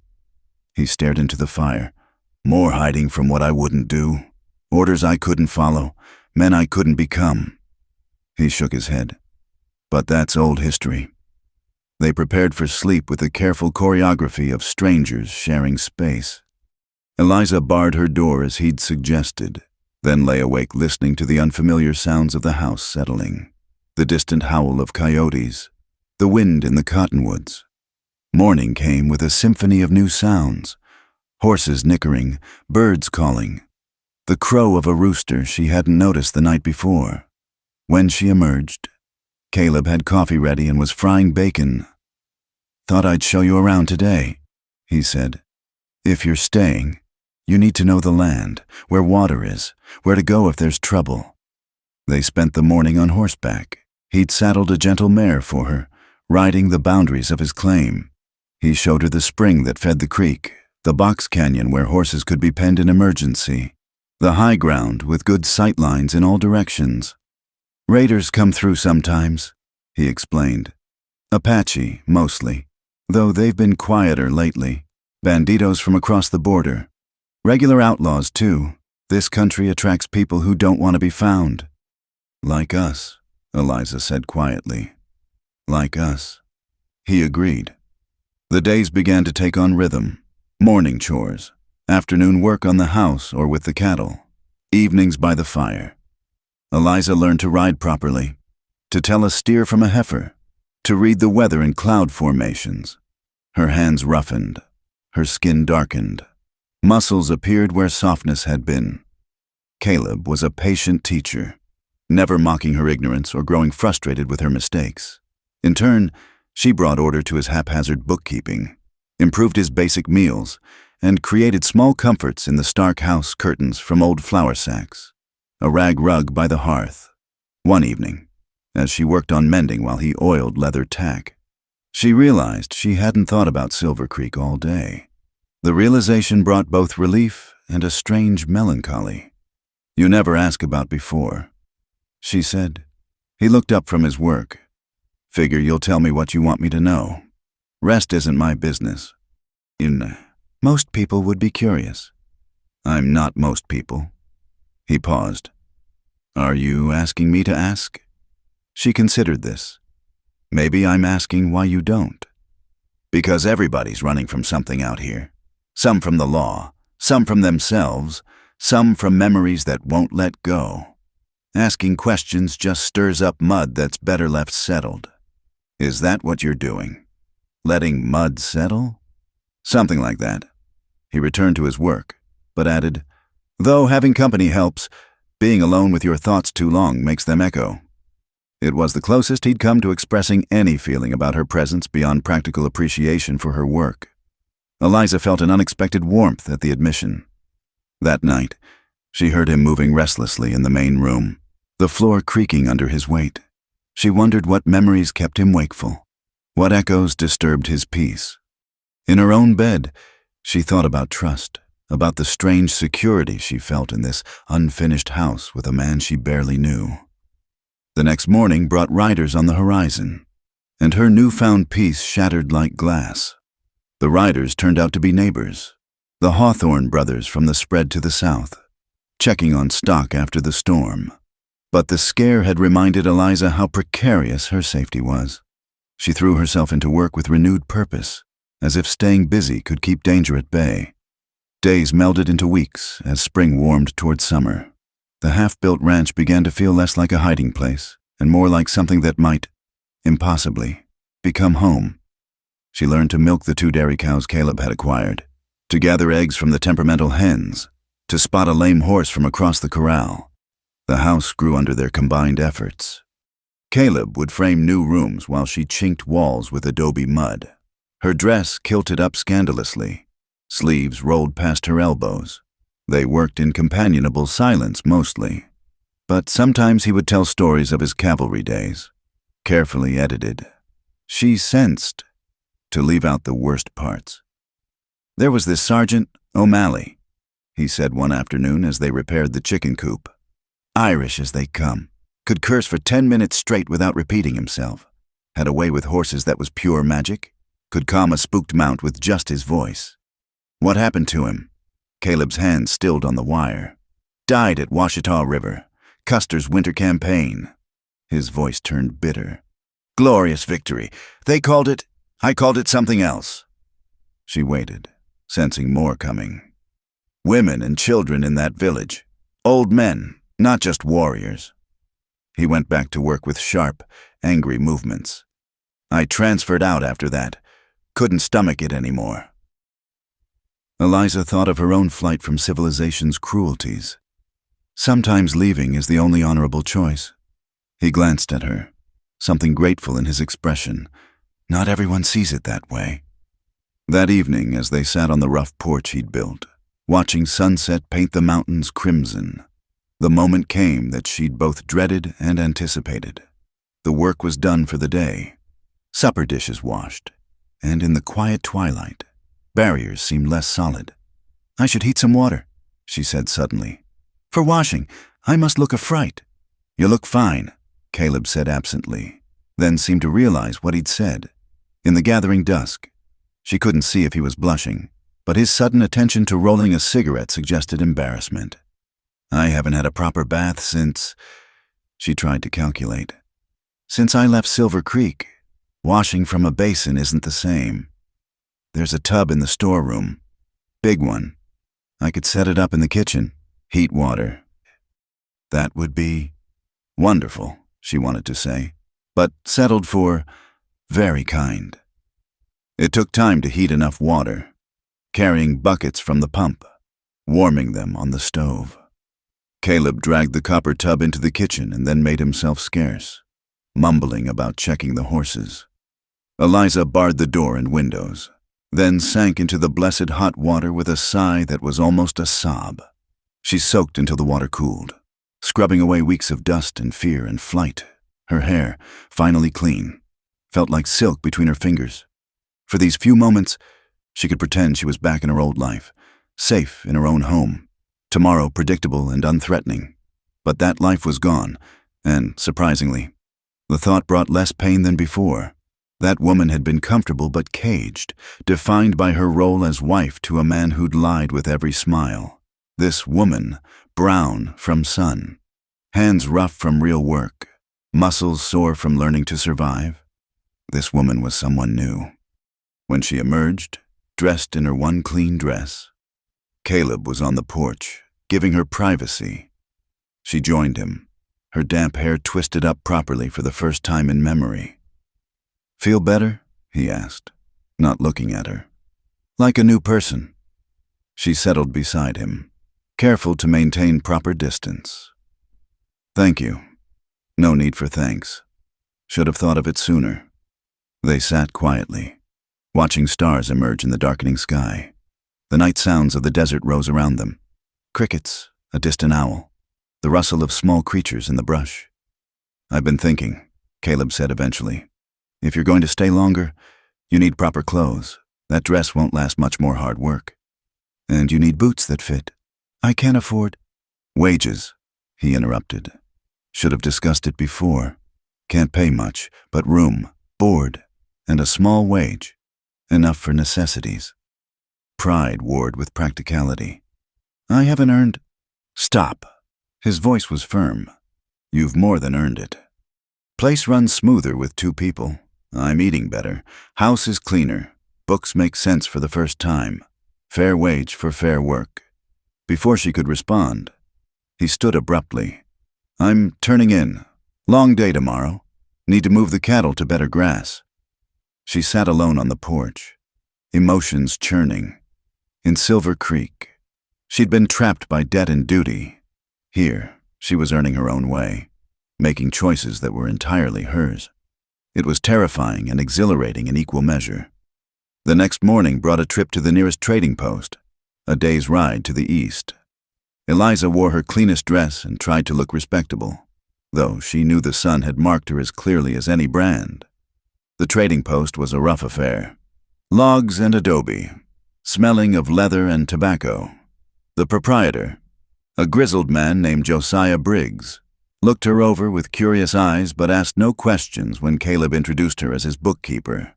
A: He stared into the fire. "More hiding from what I wouldn't do. Orders I couldn't follow. Men I couldn't become." He shook his head. "But that's old history." They prepared for sleep with a careful choreography of strangers sharing space. Eliza barred her door as he'd suggested, then lay awake listening to the unfamiliar sounds of the house settling, the distant howl of coyotes, the wind in the cottonwoods. Morning came with a symphony of new sounds, horses nickering, birds calling, the crow of a rooster she hadn't noticed the night before. When she emerged, Caleb had coffee ready and was frying bacon. "Thought I'd show you around today," he said. "If you're staying, you need to know the land, where water is, where to go if there's trouble." They spent the morning on horseback. He'd saddled a gentle mare for her, riding the boundaries of his claim. He showed her the spring that fed the creek, the box canyon where horses could be penned in emergency, the high ground with good sight lines in all directions. "Raiders come through sometimes," he explained. "Apache, mostly, though they've been quieter lately. Banditos from across the border. Regular outlaws, too. This country attracts people who don't want to be found." "Like us," Eliza said quietly. "Like us." He agreed. The days began to take on rhythm. Morning chores, afternoon work on the house or with the cattle, evenings by the fire. Eliza learned to ride properly, to tell a steer from a heifer, to read the weather in cloud formations. Her hands roughened, her skin darkened. Muscles appeared where softness had been. Caleb was a patient teacher, never mocking her ignorance or growing frustrated with her mistakes. In turn, she brought order to his haphazard bookkeeping, improved his basic meals, and created small comforts in the stark house curtains from old flour sacks, a rag rug by the hearth. One evening, as she worked on mending while he oiled leather tack, she realized she hadn't thought about Silver Creek all day. The realization brought both relief and a strange melancholy. "You never ask about before," she said. He looked up from his work. "Figure you'll tell me what you want me to know. Rest isn't my business." "Most people would be curious." "I'm not most people." He paused. "Are you asking me to ask?" She considered this. "Maybe I'm asking why you don't." "Because everybody's running from something out here. Some from the law, some from themselves, some from memories that won't let go. Asking questions just stirs up mud that's better left settled." "Is that what you're doing? Letting mud settle?" "Something like that." He returned to his work, but added, "Though having company helps, being alone with your thoughts too long makes them echo." It was the closest he'd come to expressing any feeling about her presence beyond practical appreciation for her work. Eliza felt an unexpected warmth at the admission. That night, she heard him moving restlessly in the main room, the floor creaking under his weight. She wondered what memories kept him wakeful, what echoes disturbed his peace. In her own bed, she thought about trust, about the strange security she felt in this unfinished house with a man she barely knew. The next morning brought riders on the horizon, and her newfound peace shattered like glass. The riders turned out to be neighbors, the Hawthorne brothers from the spread to the south, checking on stock after the storm. But the scare had reminded Eliza how precarious her safety was. She threw herself into work with renewed purpose, as if staying busy could keep danger at bay. Days melded into weeks as spring warmed toward summer. The half-built ranch began to feel less like a hiding place and more like something that might, impossibly, become home. She learned to milk the 2 dairy cows Caleb had acquired, to gather eggs from the temperamental hens, to spot a lame horse from across the corral. The house grew under their combined efforts. Caleb would frame new rooms while she chinked walls with adobe mud. Her dress kilted up scandalously. Sleeves rolled past her elbows. They worked in companionable silence mostly. But sometimes he would tell stories of his cavalry days, carefully edited. She sensed to leave out the worst parts. "There was this Sergeant O'Malley," he said one afternoon as they repaired the chicken coop. "Irish as they come. Could curse for 10 minutes straight without repeating himself. Had a way with horses that was pure magic. Could calm a spooked mount with just his voice." "What happened to him?" Caleb's hand stilled on the wire. "Died at Washita River. Custer's winter campaign." His voice turned bitter. "Glorious victory. I called it something else." She waited, sensing more coming. "Women and children in that village. Old men, not just warriors." He went back to work with sharp, angry movements. "I transferred out after that. Couldn't stomach it anymore." Eliza thought of her own flight from civilization's cruelties. Sometimes leaving is the only honorable choice. He glanced at her, something grateful in his expression. Not everyone sees it that way. That evening, as they sat on the rough porch he'd built, watching sunset paint the mountains crimson, the moment came that she'd both dreaded and anticipated. The work was done for the day. Supper dishes washed, and in the quiet twilight, barriers seemed less solid. "I should heat some water," she said suddenly. "For washing, I must look a fright." "You look fine," Caleb said absently, then seemed to realize what he'd said. In the gathering dusk, she couldn't see if he was blushing, but his sudden attention to rolling a cigarette suggested embarrassment. "I haven't had a proper bath since," she tried to calculate. "Since I left Silver Creek. Washing from a basin isn't the same. There's a tub in the storeroom. Big one. I could set it up in the kitchen. Heat water." "That would be wonderful," she wanted to say, but settled for very kind. It took time to heat enough water, carrying buckets from the pump, warming them on the stove. Caleb dragged the copper tub into the kitchen and then made himself scarce, mumbling about checking the horses. Eliza barred the door and windows, then sank into the blessed hot water with a sigh that was almost a sob. She soaked until the water cooled, scrubbing away weeks of dust and fear and flight. Her hair, finally clean, felt like silk between her fingers. For these few moments, she could pretend she was back in her old life, safe in her own home, tomorrow predictable and unthreatening. But that life was gone, and, surprisingly, the thought brought less pain than before. That woman had been comfortable but caged, defined by her role as wife to a man who'd lied with every smile. This woman, brown from sun, hands rough from real work, muscles sore from learning to survive. This woman was someone new. When she emerged, dressed in her one clean dress, Caleb was on the porch, giving her privacy. She joined him, her damp hair twisted up properly for the first time in memory. "Feel better?" he asked, not looking at her. "Like a new person." She settled beside him, careful to maintain proper distance. "Thank you. No need for thanks. Should have thought of it sooner." They sat quietly, watching stars emerge in the darkening sky. The night sounds of the desert rose around them. Crickets, a distant owl, the rustle of small creatures in the brush. "I've been thinking," Caleb said eventually. "If you're going to stay longer, you need proper clothes. That dress won't last much more hard work. And you need boots that fit." "I can't afford—" "Wages," he interrupted. "Should have discussed it before. Can't pay much, but room, board, and a small wage. Enough for necessities." Pride warred with practicality. "I haven't earned—" "Stop." His voice was firm. "You've more than earned it. Place runs smoother with 2 people. I'm eating better. House is cleaner. Books make sense for the first time. Fair wage for fair work." Before she could respond, he stood abruptly. "I'm turning in. Long day tomorrow. Need to move the cattle to better grass." She sat alone on the porch, emotions churning. in Silver Creek. She'd been trapped by debt and duty. Here, she was earning her own way, making choices that were entirely hers. It was terrifying and exhilarating in equal measure. The next morning brought a trip to the nearest trading post, a day's ride to the east. Eliza wore her cleanest dress and tried to look respectable, though she knew the sun had marked her as clearly as any brand. The trading post was a rough affair. Logs and adobe, smelling of leather and tobacco. The proprietor, a grizzled man named Josiah Briggs, looked her over with curious eyes but asked no questions when Caleb introduced her as his bookkeeper.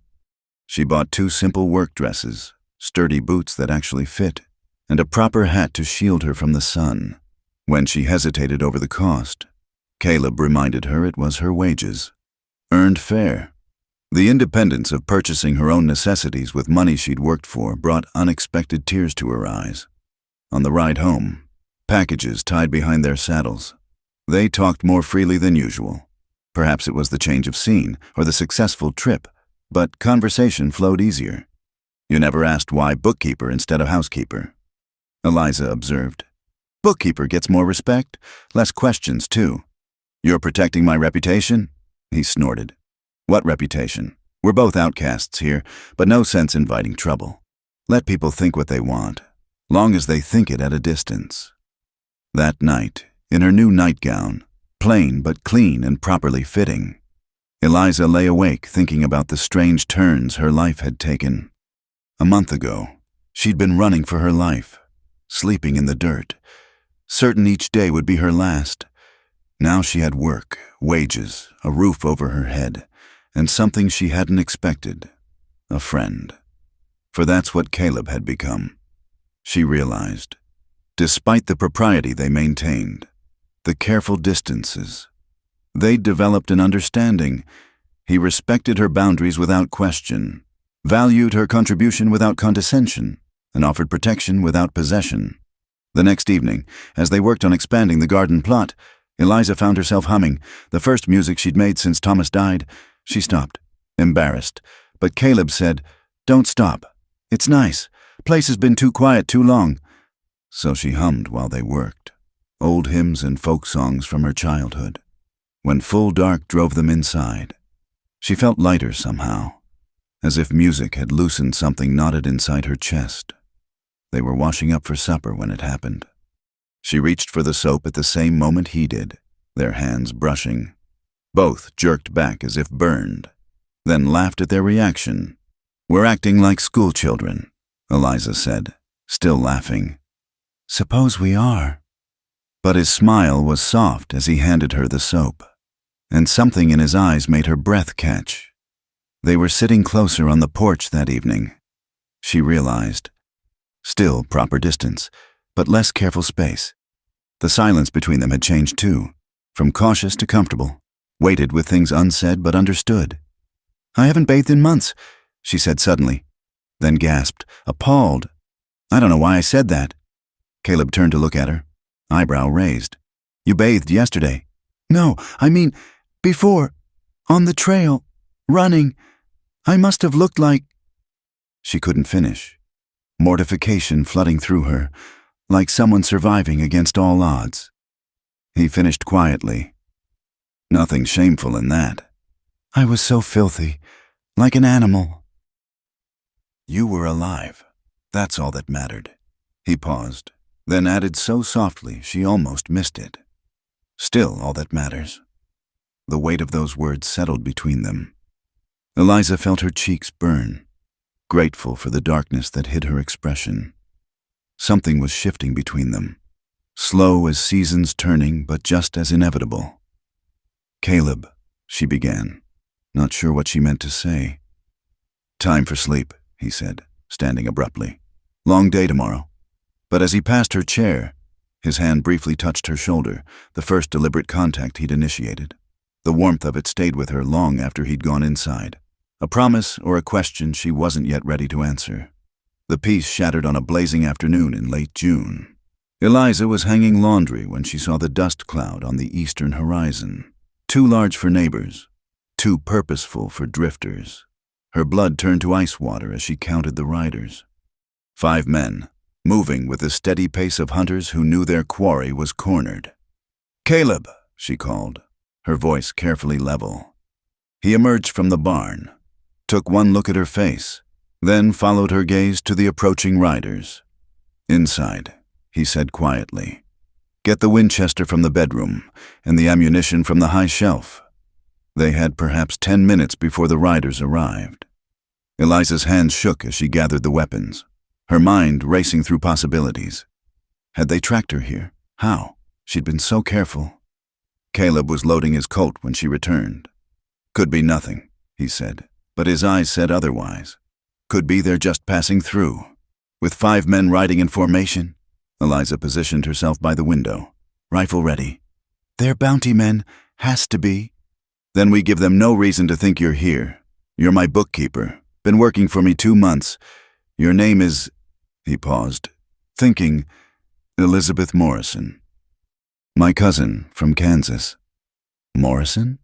A: She bought 2 simple work dresses, sturdy boots that actually fit, and a proper hat to shield her from the sun. When she hesitated over the cost, Caleb reminded her it was her wages, earned fair. The independence of purchasing her own necessities with money she'd worked for brought unexpected tears to her eyes. On the ride home, packages tied behind their saddles. They talked more freely than usual. Perhaps it was the change of scene or the successful trip, but conversation flowed easier. You never asked why bookkeeper instead of housekeeper, Eliza observed. Bookkeeper gets more respect, less questions too. You're protecting my reputation? He snorted. What reputation? We're both outcasts here, but no sense inviting trouble. Let people think what they want, long as they think it at a distance. That night, in her new nightgown, plain but clean and properly fitting, Eliza lay awake thinking about the strange turns her life had taken. A month ago, she'd been running for her life, sleeping in the dirt, certain each day would be her last. Now she had work, wages, a roof over her head, and something she hadn't expected, a friend. For that's what Caleb had become. She realized, despite the propriety they maintained, the careful distances, they'd developed an understanding. He respected her boundaries without question, valued her contribution without condescension, and offered protection without possession. The next evening, as they worked on expanding the garden plot, Eliza found herself humming, the first music she'd made since Thomas died. She stopped, embarrassed, but Caleb said, "Don't stop. It's nice. Place has been too quiet too long." So she hummed while they worked, old hymns and folk songs from her childhood. When full dark drove them inside, she felt lighter somehow, as if music had loosened something knotted inside her chest. They were washing up for supper when it happened. She reached for the soap at the same moment he did, their hands brushing. Both jerked back as if burned, then laughed at their reaction. "We're acting like schoolchildren," Eliza said, still laughing. "Suppose we are." But his smile was soft as he handed her the soap, and something in his eyes made her breath catch. They were sitting closer on the porch that evening, she realized. Still proper distance, but less careful space. The silence between them had changed too, from cautious to comfortable, weighted with things unsaid but understood. "I haven't bathed in months," she said suddenly, then gasped, appalled. "I don't know why I said that." Caleb turned to look at her, eyebrow raised. "You bathed yesterday." "No, I mean, before, on the trail, running. I must have looked like—" She couldn't finish. Mortification flooding through her, like someone surviving against all odds. He finished quietly. "Nothing shameful in that." "I was so filthy, like an animal." "You were alive. That's all that mattered." He paused, then added so softly she almost missed it. "Still all that matters." The weight of those words settled between them. Eliza felt her cheeks burn, grateful for the darkness that hid her expression. Something was shifting between them, slow as seasons turning, but just as inevitable. "Caleb," she began, not sure what she meant to say. "Time for sleep," he said, standing abruptly. "Long day tomorrow." But as he passed her chair, his hand briefly touched her shoulder, the first deliberate contact he'd initiated. The warmth of it stayed with her long after he'd gone inside. A promise or a question she wasn't yet ready to answer. The peace shattered on a blazing afternoon in late June. Eliza was hanging laundry when she saw the dust cloud on the eastern horizon. Too large for neighbors, too purposeful for drifters. Her blood turned to ice water as she counted the riders. 5 men, moving with the steady pace of hunters who knew their quarry was cornered. "Caleb," she called, her voice carefully level. He emerged from the barn, took one look at her face, then followed her gaze to the approaching riders. "Inside," he said quietly. "Get the Winchester from the bedroom and the ammunition from the high shelf." They had perhaps 10 minutes before the riders arrived. Eliza's hands shook as she gathered the weapons, her mind racing through possibilities. Had they tracked her here? How? She'd been so careful. Caleb was loading his Colt when she returned. "Could be nothing," he said, but his eyes said otherwise. "Could be they're just passing through." With 5 men riding in formation, Eliza positioned herself by the window, rifle ready. "They're bounty men, has to be." "Then we give them no reason to think you're here. You're my bookkeeper, been working for me 2 months. Your name is—" He paused, thinking, "Elizabeth Morrison." "My cousin from Kansas." "Morrison?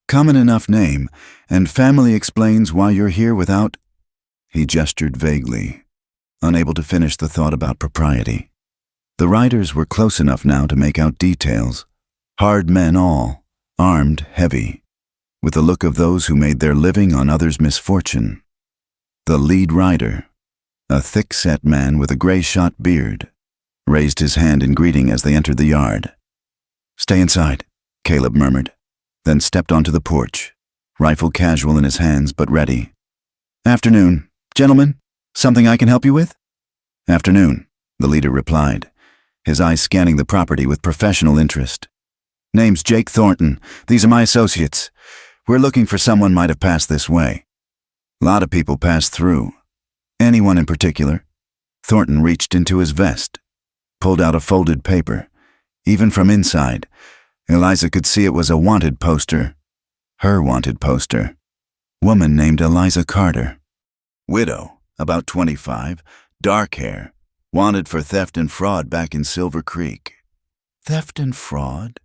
A: Common enough name, and family explains why you're here without—" He gestured vaguely, unable to finish the thought about propriety. The riders were close enough now to make out details. Hard men all, armed heavy, with the look of those who made their living on others' misfortune. The lead rider, a thick-set man with a gray-shot beard, raised his hand in greeting as they entered the yard. "Stay inside," Caleb murmured, then stepped onto the porch, rifle casual in his hands but ready. "Afternoon, gentlemen. Something I can help you with?" "Afternoon," the leader replied, his eyes scanning the property with professional interest. "Name's Jake Thornton. These are my associates. We're looking for someone might have passed this way." "Lot of people passed through. Anyone in particular?" Thornton reached into his vest, pulled out a folded paper. Even from inside, Eliza could see it was a wanted poster. Her wanted poster. Woman named Eliza Carter. Widow, about 25, dark hair, wanted for theft and fraud back in Silver Creek. "Theft and fraud?"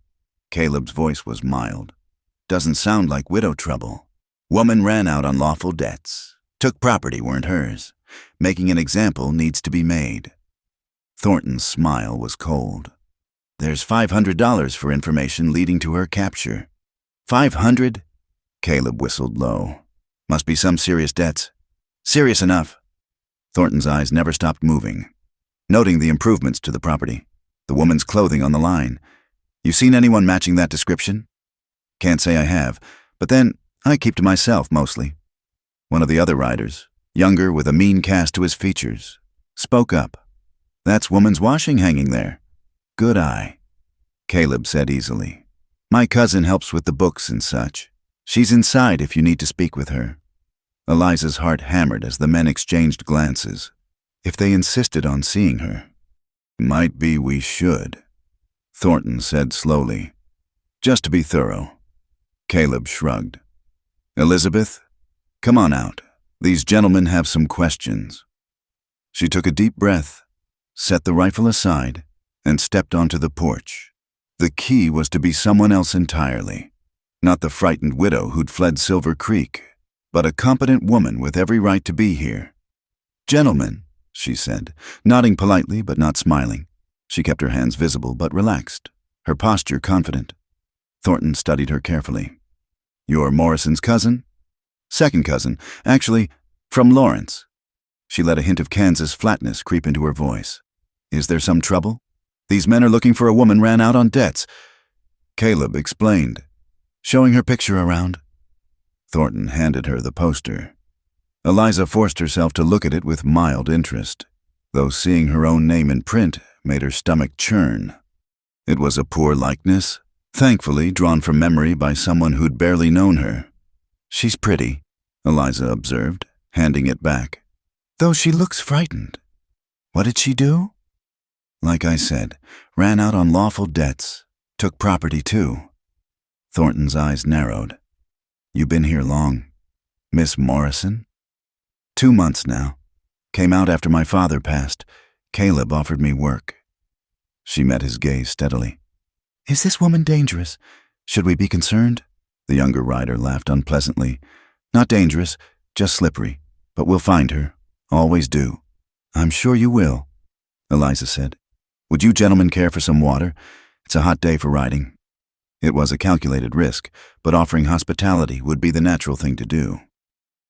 A: Caleb's voice was mild. "Doesn't sound like widow trouble. Woman ran out on lawful debts. Took property weren't hers. Making an example needs to be made." Thornton's smile was cold. "There's $500 for information leading to her capture." "500?" Caleb whistled low. "Must be some serious debts." "Serious enough." Thornton's eyes never stopped moving, noting the improvements to the property, the woman's clothing on the line. "You seen anyone matching that description?" "Can't say I have, but then I keep to myself mostly." One of the other riders, younger with a mean cast to his features, spoke up. "That's woman's washing hanging there." "Good eye," Caleb said easily. "My cousin helps with the books and such. She's inside if you need to speak with her." Eliza's heart hammered as the men exchanged glances. If they insisted on seeing her. "Might be we should," Thornton said slowly. "Just to be thorough." Caleb shrugged. "Elizabeth, come on out. These gentlemen have some questions." She took a deep breath, set the rifle aside, and stepped onto the porch. The key was to be someone else entirely. Not the frightened widow who'd fled Silver Creek, but a competent woman with every right to be here. "Gentlemen," she said, nodding politely but not smiling. She kept her hands visible but relaxed, her posture confident. Thornton studied her carefully. "You're Morrison's cousin?" "Second cousin, actually, from Lawrence." She let a hint of Kansas flatness creep into her voice. "Is there some trouble? These men are looking for a woman ran out on debts." Caleb explained, showing her picture around. Thornton handed her the poster. Eliza forced herself to look at it with mild interest, though seeing her own name in print made her stomach churn. It was a poor likeness, thankfully drawn from memory by someone who'd barely known her. "She's pretty," Eliza observed, handing it back. "Though she looks frightened. What did she do?" "Like I said, ran out on lawful debts. Took property too." Thornton's eyes narrowed. "You been here long? Miss Morrison?" 2 months now. Came out after my father passed. Caleb offered me work." She met his gaze steadily. "Is this woman dangerous? Should we be concerned?" The younger rider laughed unpleasantly. "Not dangerous, just slippery. But we'll find her. Always do." "I'm sure you will." Eliza said. "Would you gentlemen care for some water? It's a hot day for riding." It was a calculated risk, but offering hospitality would be the natural thing to do.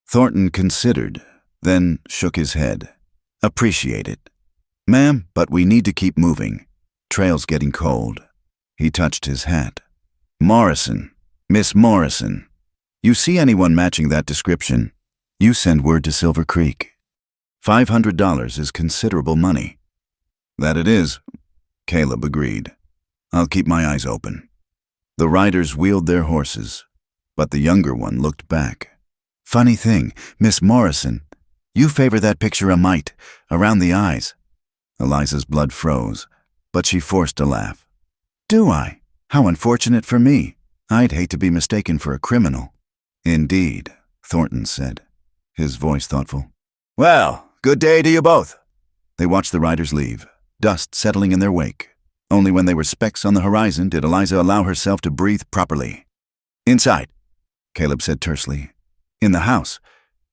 A: Thornton considered, then shook his head. "Appreciate it. Ma'am, but we need to keep moving. Trail's getting cold." He touched his hat. "Morrison, Miss Morrison, you see anyone matching that description? You send word to Silver Creek. $500 is considerable money." "That it is," Caleb agreed. "I'll keep my eyes open." The riders wheeled their horses, but the younger one looked back. "Funny thing, Miss Morrison, you favor that picture a mite, around the eyes." Eliza's blood froze, but she forced a laugh. "Do I? How unfortunate for me. I'd hate to be mistaken for a criminal." "Indeed," Thornton said, his voice thoughtful. "Well, good day to you both." They watched the riders leave, dust settling in their wake. Only when they were specks on the horizon did Eliza allow herself to breathe properly. "Inside," Caleb said tersely. "In the house."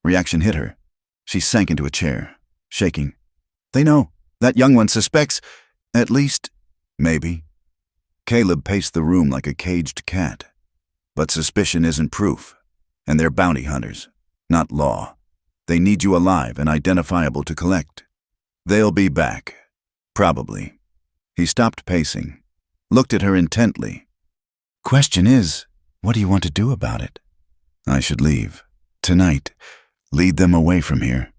A: Reaction hit her. She sank into a chair, shaking. "They know. That young one suspects. At least, maybe." Caleb paced the room like a caged cat. "But suspicion isn't proof, and they're bounty hunters, not law. They need you alive and identifiable to collect. They'll be back. Probably." He stopped pacing, looked at her intently. "Question is, what do you want to do about it?" "I should leave. Tonight. Lead them away from here.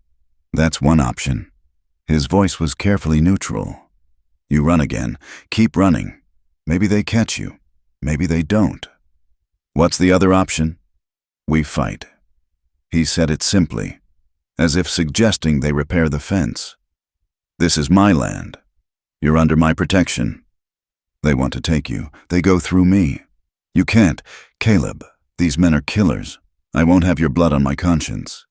A: That's one option." His voice was carefully neutral. "You run again. Keep running. Maybe they catch you. Maybe they don't. What's the other option?" "We fight." He said it simply, as if suggesting they repair the fence. "This is my land. You're under my protection. They want to take you. They go through me. You can't. Caleb, these men are killers. I won't have your blood on my conscience.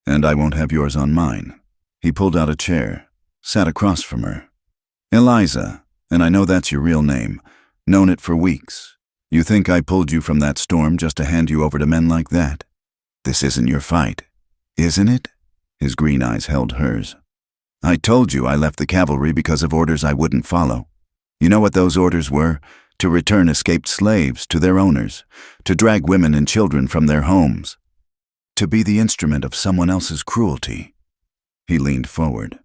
A: And I won't have yours on mine." He pulled out a chair, sat across from her. "Eliza, and I know that's your real name. Known it for weeks. You think I pulled you from that storm just to hand you over to men like that? This isn't your fight, isn't it?" His green eyes held hers. "I told you I left the cavalry because of orders I wouldn't follow. You know what those orders were? To return escaped slaves to their owners, to drag women and children from their homes, to be the instrument of someone else's cruelty." He leaned forward.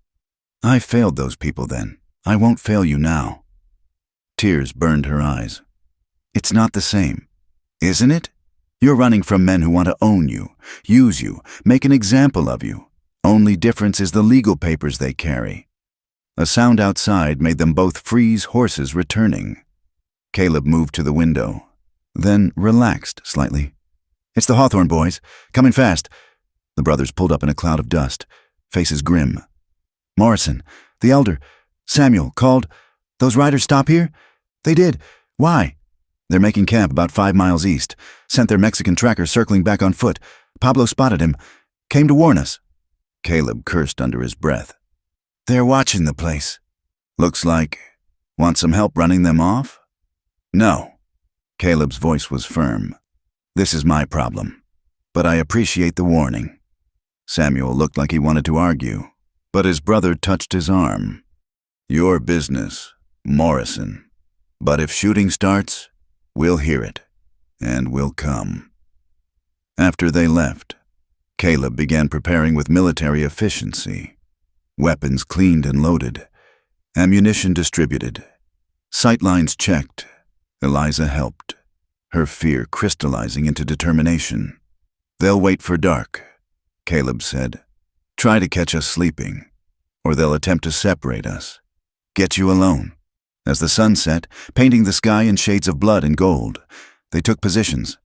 A: "I failed those people then. I won't fail you now." Tears burned her eyes. "It's not the same, isn't it? You're running from men who want to own you, use you, make an example of you. Only difference is the legal papers they carry." A sound outside made them both freeze, horses returning. Caleb moved to the window, then relaxed slightly. "It's the Hawthorne boys, coming fast." The brothers pulled up in a cloud of dust, faces grim. "Morrison, the elder, Samuel, called. Those riders stop here?" "They did. Why?" "They're making camp about 5 miles east. Sent their Mexican tracker circling back on foot. Pablo spotted him. Came to warn us." Caleb cursed under his breath. "They're watching the place. Looks like. Want some help running them off?" "No." Caleb's voice was firm. "This is my problem. But I appreciate the warning." Samuel looked like he wanted to argue, but his brother touched his arm. "Your business, Morrison. But if shooting starts, we'll hear it, and we'll come." After they left, Caleb began preparing with military efficiency. Weapons cleaned and loaded, ammunition distributed, sightlines checked. Eliza helped, her fear crystallizing into determination. "They'll wait for dark," Caleb said. "Try to catch us sleeping, or they'll attempt to separate us. Get you alone." As the sun set, painting the sky in shades of blood and gold, they took positions.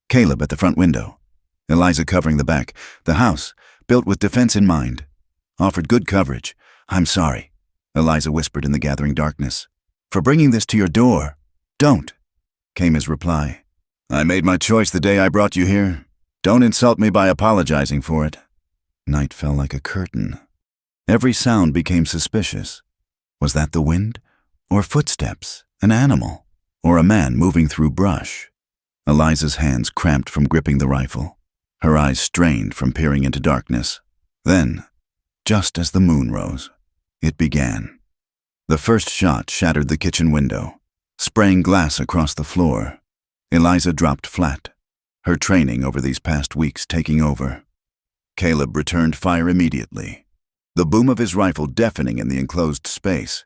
A: Caleb at the front window, Eliza covering the back. The house, built with defense in mind, offered good coverage. "I'm sorry," Eliza whispered in the gathering darkness, "for bringing this to your door." "Don't," came his reply. "I made my choice the day I brought you here. Don't insult me by apologizing for it." Night fell like a curtain. Every sound became suspicious. Was that the wind? Or footsteps? An animal? Or a man moving through brush? Eliza's hands cramped from gripping the rifle. Her eyes strained from peering into darkness. Then, just as the moon rose, it began. The first shot shattered the kitchen window, spraying glass across the floor. Eliza dropped flat, her training over these past weeks taking over. Caleb returned fire immediately, the boom of his rifle deafening in the enclosed space.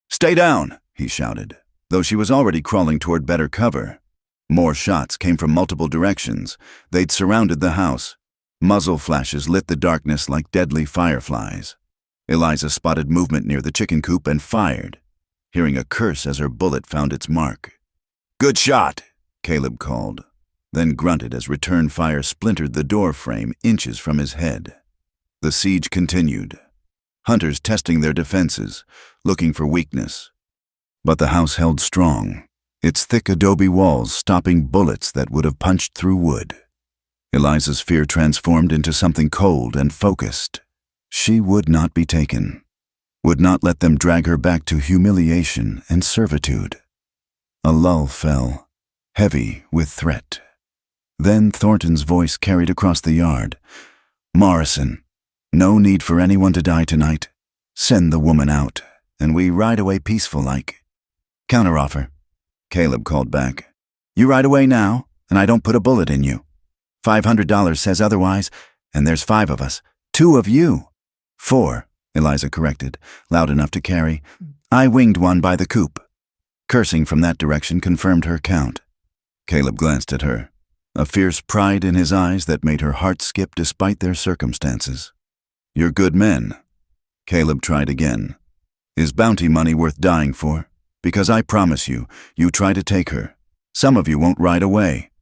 A: "Stay down!" he shouted, though she was already crawling toward better cover. More shots came from multiple directions. They'd surrounded the house. Muzzle flashes lit the darkness like deadly fireflies. Eliza spotted movement near the chicken coop and fired, hearing a curse as her bullet found its mark. "Good shot," Caleb called, then grunted as return fire splintered the door frame inches from his head. The siege continued, hunters testing their defenses, looking for weakness. But the house held strong, its thick adobe walls stopping bullets that would have punched through wood. Eliza's fear transformed into something cold and focused. She would not be taken, would not let them drag her back to humiliation and servitude. A lull fell, heavy with threat. Then Thornton's voice carried across the yard. "Morrison, no need for anyone to die tonight. Send the woman out, and we ride away peaceful-like." "Counteroffer," Caleb called back. "You ride away now, and I don't put a bullet in you. $500 says otherwise, and there's 5 of us. 2 of you." "4, Eliza corrected, loud enough to carry. "I winged one by the coop." Cursing from that direction confirmed her count. Caleb glanced at her, a fierce pride in his eyes that made her heart skip despite their circumstances. "You're good men." Caleb tried again. "Is bounty money worth dying for? Because I promise you, you try to take her. Some of you won't ride away."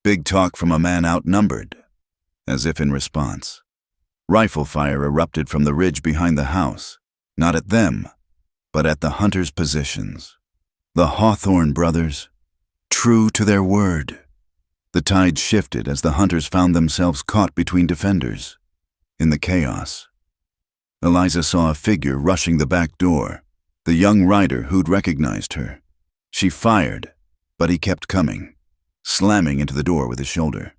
A: Big talk from a man outnumbered. As if in response, rifle fire erupted from the ridge behind the house, not at them, but at the hunters' positions. The Hawthorne brothers, true to their word. The tide shifted as the hunters found themselves caught between defenders. In the chaos, Eliza saw a figure rushing the back door, the young rider who'd recognized her. She fired, but he kept coming, slamming into the door with his shoulder.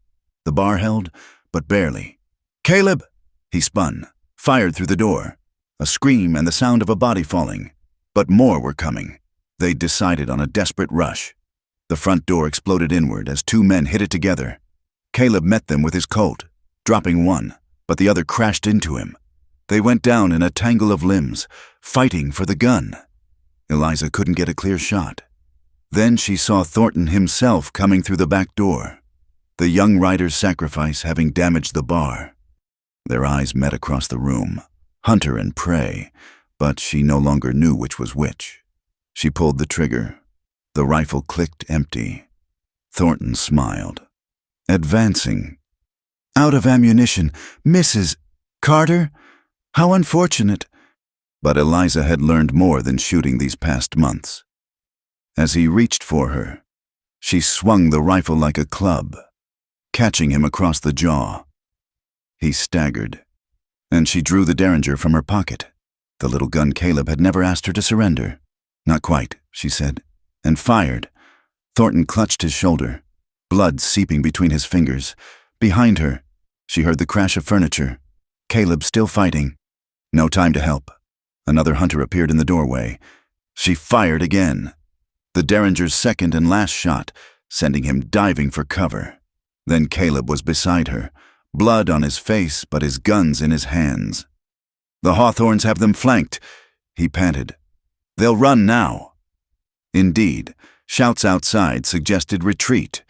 A: The bar held, but barely. "Caleb!" He spun, fired through the door. A scream and the sound of a body falling. But more were coming. They'd decided on a desperate rush. The front door exploded inward as 2 men hit it together. Caleb met them with his Colt, dropping one, but the other crashed into him. They went down in a tangle of limbs, fighting for the gun. Eliza couldn't get a clear shot. Then she saw Thornton himself coming through the back door, the young rider's sacrifice having damaged the bar. Their eyes met across the room, hunter and prey, but she no longer knew which was which. She pulled the trigger. The rifle clicked empty. Thornton smiled. "Advancing. Out of ammunition. Mrs. Carter? How unfortunate." But Eliza had learned more than shooting these past months. As he reached for her, she swung the rifle like a club, catching him across the jaw. He staggered, and she drew the Derringer from her pocket, the little gun Caleb had never asked her to surrender. "Not quite," she said, and fired. Thornton clutched his shoulder, blood seeping between his fingers. Behind her, she heard the crash of furniture. Caleb still fighting. No time to help. Another hunter appeared in the doorway. She fired again. The Derringer's second and last shot, sending him diving for cover. Then Caleb was beside her, blood on his face but his guns in his hands. "The Hawthorns have them flanked," he panted. "They'll run now." Indeed, shouts outside suggested retreat.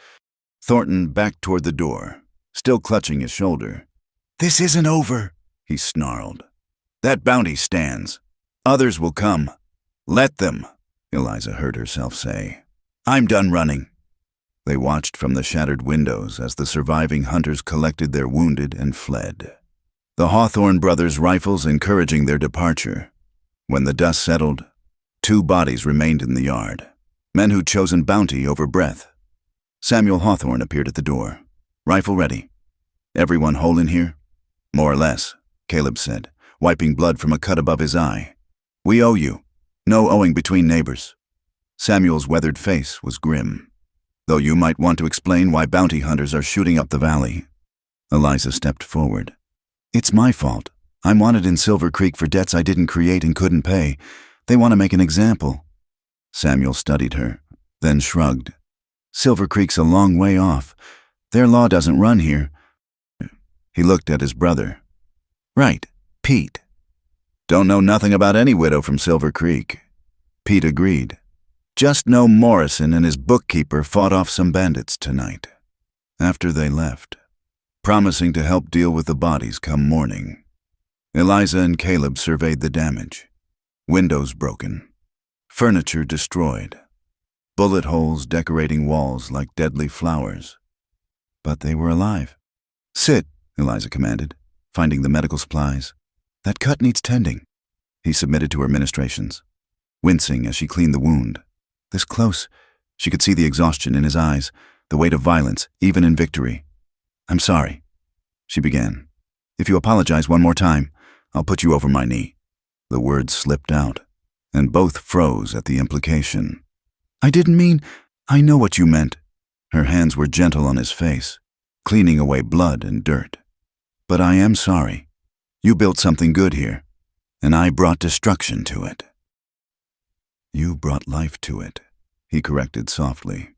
A: Thornton backed toward the door, still clutching his shoulder. "This isn't over," he snarled. "That bounty stands. Others will come. Let them," Eliza heard herself say. "I'm done running." They watched from the shattered windows as the surviving hunters collected their wounded and fled. The Hawthorne brothers' rifles encouraging their departure. When the dust settled, 2 bodies remained in the yard, men who'd chosen bounty over breath. Samuel Hawthorne appeared at the door, rifle ready. "Everyone whole in here?" "More or less," Caleb said, wiping blood from a cut above his eye. "We owe you. No owing between neighbors." Samuel's weathered face was grim. "Though you might want to explain why bounty hunters are shooting up the valley." Eliza stepped forward. "It's my fault. I'm wanted in Silver Creek for debts I didn't create and couldn't pay. They want to make an example." Samuel studied her, then shrugged. "Silver Creek's a long way off. Their law doesn't run here." He looked at his brother. "Right, Pete. Don't know nothing about any widow from Silver Creek." Pete agreed. "Just know Morrison and his bookkeeper fought off some bandits tonight." After they left, promising to help deal with the bodies come morning, Eliza and Caleb surveyed the damage. Windows broken, furniture destroyed, bullet holes decorating walls like deadly flowers. But they were alive. "Sit," Eliza commanded, finding the medical supplies. "That cut needs tending." He submitted to her ministrations, wincing as she cleaned the wound. This close, she could see the exhaustion in his eyes, the weight of violence, even in victory. "I'm sorry," she began. "If you apologize one more time, I'll put you over my knee." The words slipped out, and both froze at the implication. "I didn't mean, I know what you meant." Her hands were gentle on his face, cleaning away blood and dirt. "But I am sorry. You built something good here, and I brought destruction to it." "You brought life to it," he corrected softly.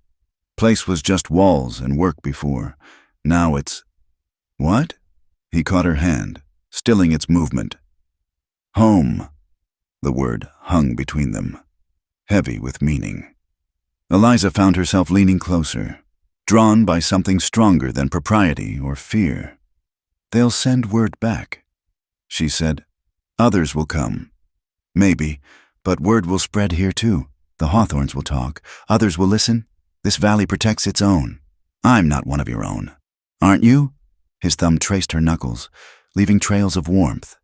A: "Place was just walls and work before. Now it's—" "What?" He caught her hand, stilling its movement. "Home." The word hung between them, heavy with meaning. Eliza found herself leaning closer, drawn by something stronger than propriety or fear. "They'll send word back," she said. "Others will come. Maybe, but word will spread here too. The Hawthorns will talk. Others will listen. This valley protects its own. I'm not one of your own. Aren't you?" His thumb traced her knuckles, leaving trails of warmth.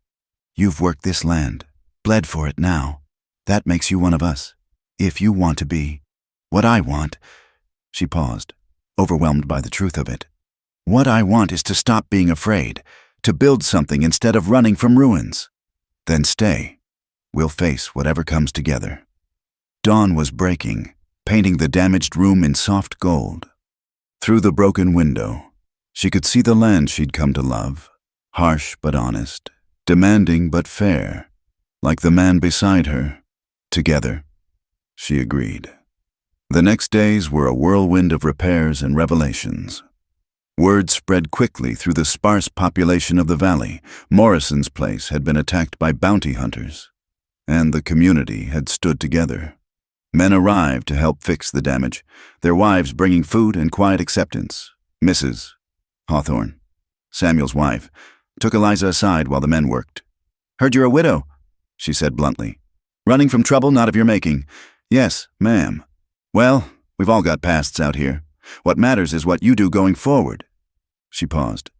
A: "You've worked this land, bled for it now. That makes you one of us, if you want to be. What I want—" She paused, overwhelmed by the truth of it. "What I want is to stop being afraid, to build something instead of running from ruins. Then stay. We'll face whatever comes together." Dawn was breaking, painting the damaged room in soft gold. Through the broken window, she could see the land she'd come to love, harsh but honest, demanding but fair, like the man beside her. Together, she agreed. The next days were a whirlwind of repairs and revelations. Word spread quickly through the sparse population of the valley. Morrison's place had been attacked by bounty hunters, and the community had stood together. Men arrived to help fix the damage, their wives bringing food and quiet acceptance. Mrs. Hawthorne, Samuel's wife, took Eliza aside while the men worked. "Heard you're a widow," she said bluntly. "Running from trouble not of your making." "Yes, ma'am." "Well, we've all got pasts out here. What matters is what you do going forward." She paused.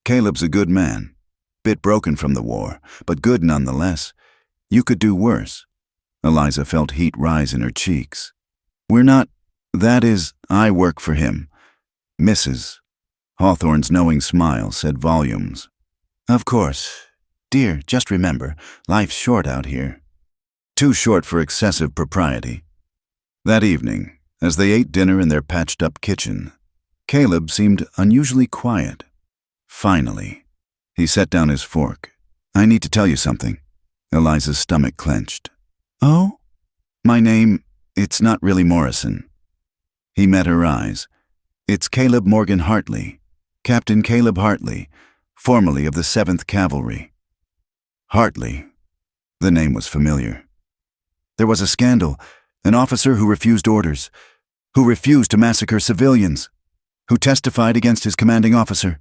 A: "Caleb's a good man. Bit broken from the war, but good nonetheless. You could do worse." Eliza felt heat rise in her cheeks. "We're not— that is, I work for him." Mrs. Hawthorne's knowing smile said volumes. "Of course. Dear, just remember, life's short out here." Too short for excessive propriety. That evening, as they ate dinner in their patched-up kitchen, Caleb seemed unusually quiet. Finally, he set down his fork. "I need to tell you something." Eliza's stomach clenched. "Oh? My name, it's not really Morrison." He met her eyes. "It's Caleb Morgan Hartley, Captain Caleb Hartley, formerly of the 7th Cavalry." Hartley. The name was familiar. "There was a scandal, an officer who refused orders, who refused to massacre civilians, who testified against his commanding officer,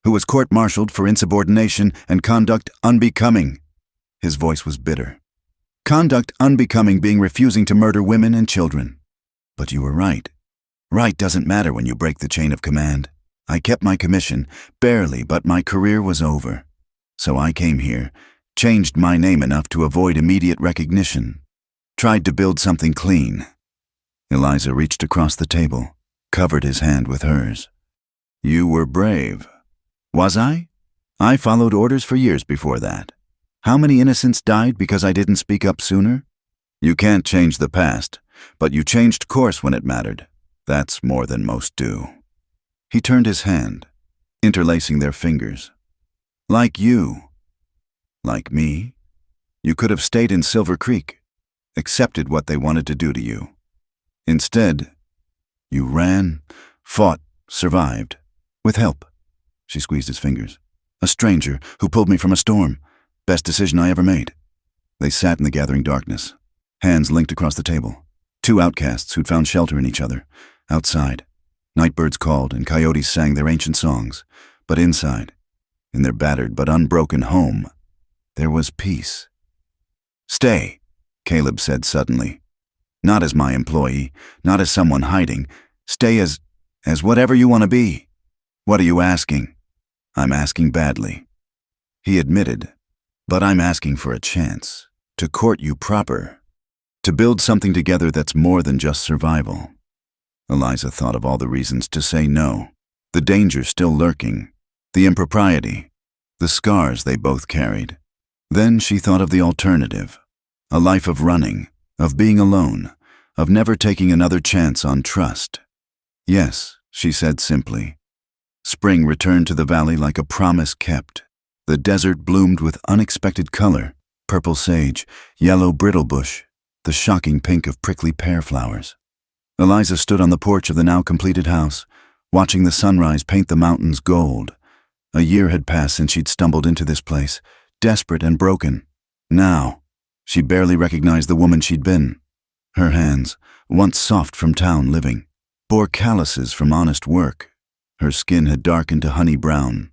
A: who was court-martialed for insubordination and conduct unbecoming." His voice was bitter. "Conduct unbecoming being refusing to murder women and children. But you were right. Right doesn't matter when you break the chain of command. I kept my commission, barely, but my career was over. So I came here, changed my name enough to avoid immediate recognition. Tried to build something clean." Eliza reached across the table, covered his hand with hers. "You were brave." "Was I? I followed orders for years before that. How many innocents died because I didn't speak up sooner? You can't change the past, but you changed course when it mattered. That's more than most do." He turned his hand, interlacing their fingers. "Like you." Like me, you could have stayed in Silver Creek, accepted what they wanted to do to you. Instead, you ran, fought, survived. With help. She squeezed his fingers. A stranger who pulled me from a storm. Best decision I ever made. They sat in the gathering darkness, hands linked across the table. Two outcasts who'd found shelter in each other. Outside, nightbirds called and coyotes sang their ancient songs. But inside, in their battered but unbroken home, there was peace. Stay, Caleb said suddenly. Not as my employee, not as someone hiding. Stay as whatever you want to be. What are you asking? I'm asking badly. He admitted, but I'm asking for a chance. To court you proper. To build something together that's more than just survival. Eliza thought of all the reasons to say no. The danger still lurking. The impropriety. The scars they both carried. Then she thought of the alternative. A life of running, of being alone, of never taking another chance on trust. Yes, she said simply. Spring returned to the valley like a promise kept. The desert bloomed with unexpected color, purple sage, yellow brittlebush, the shocking pink of prickly pear flowers. Eliza stood on the porch of the now completed house, watching the sunrise paint the mountains gold. A year had passed since she'd stumbled into this place, desperate and broken. Now, she barely recognized the woman she'd been. Her hands, once soft from town living, bore calluses from honest work. Her skin had darkened to honey brown,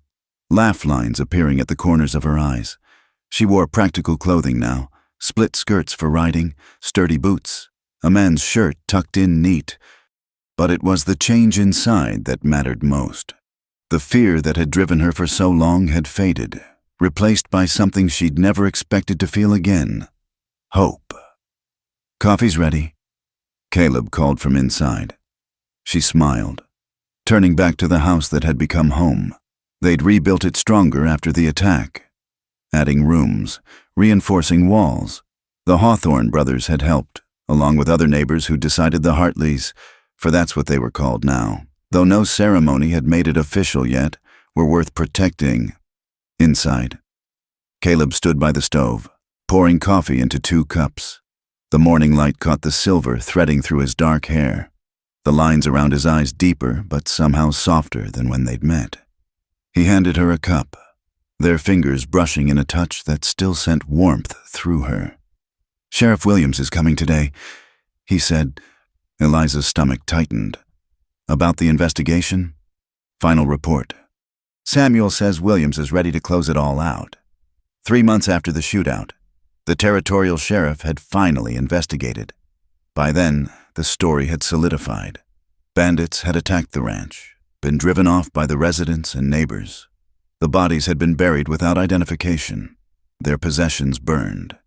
A: laugh lines appearing at the corners of her eyes. She wore practical clothing now, split skirts for riding, sturdy boots, a man's shirt tucked in neat. But it was the change inside that mattered most. The fear that had driven her for so long had faded, replaced by something she'd never expected to feel again. Hope. Coffee's ready, Caleb called from inside. She smiled, turning back to the house that had become home. They'd rebuilt it stronger after the attack, adding rooms, reinforcing walls. The Hawthorne brothers had helped, along with other neighbors who decided the Hartleys, for that's what they were called now, though no ceremony had made it official yet, were worth protecting. Inside, Caleb stood by the stove, pouring coffee into 2 cups. The morning light caught the silver threading through his dark hair, the lines around his eyes deeper but somehow softer than when they'd met. He handed her a cup, their fingers brushing in a touch that still sent warmth through her. Sheriff Williams is coming today, he said. Eliza's stomach tightened. About the investigation? Final report. Samuel says Williams is ready to close it all out. 3 months after the shootout, the territorial sheriff had finally investigated. By then, the story had solidified. Bandits had attacked the ranch, been driven off by the residents and neighbors. The bodies had been buried without identification, their possessions burned.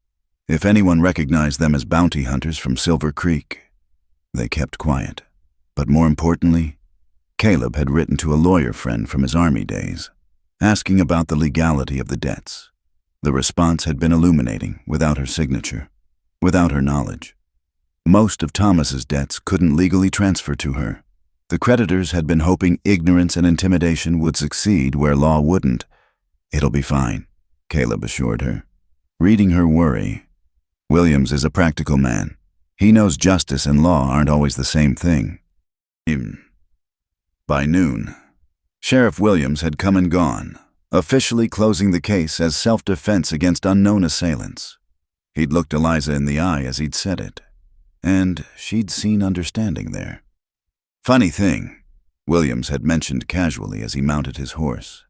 A: If anyone recognized them as bounty hunters from Silver Creek, they kept quiet. But more importantly, Caleb had written to a lawyer friend from his army days, asking about the legality of the debts. The response had been illuminating without her signature, without her knowledge. Most of Thomas's debts couldn't legally transfer to her. The creditors had been hoping ignorance and intimidation would succeed where law wouldn't. It'll be fine, Caleb assured her, reading her worry. Williams is a practical man. He knows justice and law aren't always the same thing. By noon, Sheriff Williams had come and gone, officially closing the case as self-defense against unknown assailants. He'd looked Eliza in the eye as he'd said it, and she'd seen understanding there. Funny thing, Williams had mentioned casually as he mounted his horse.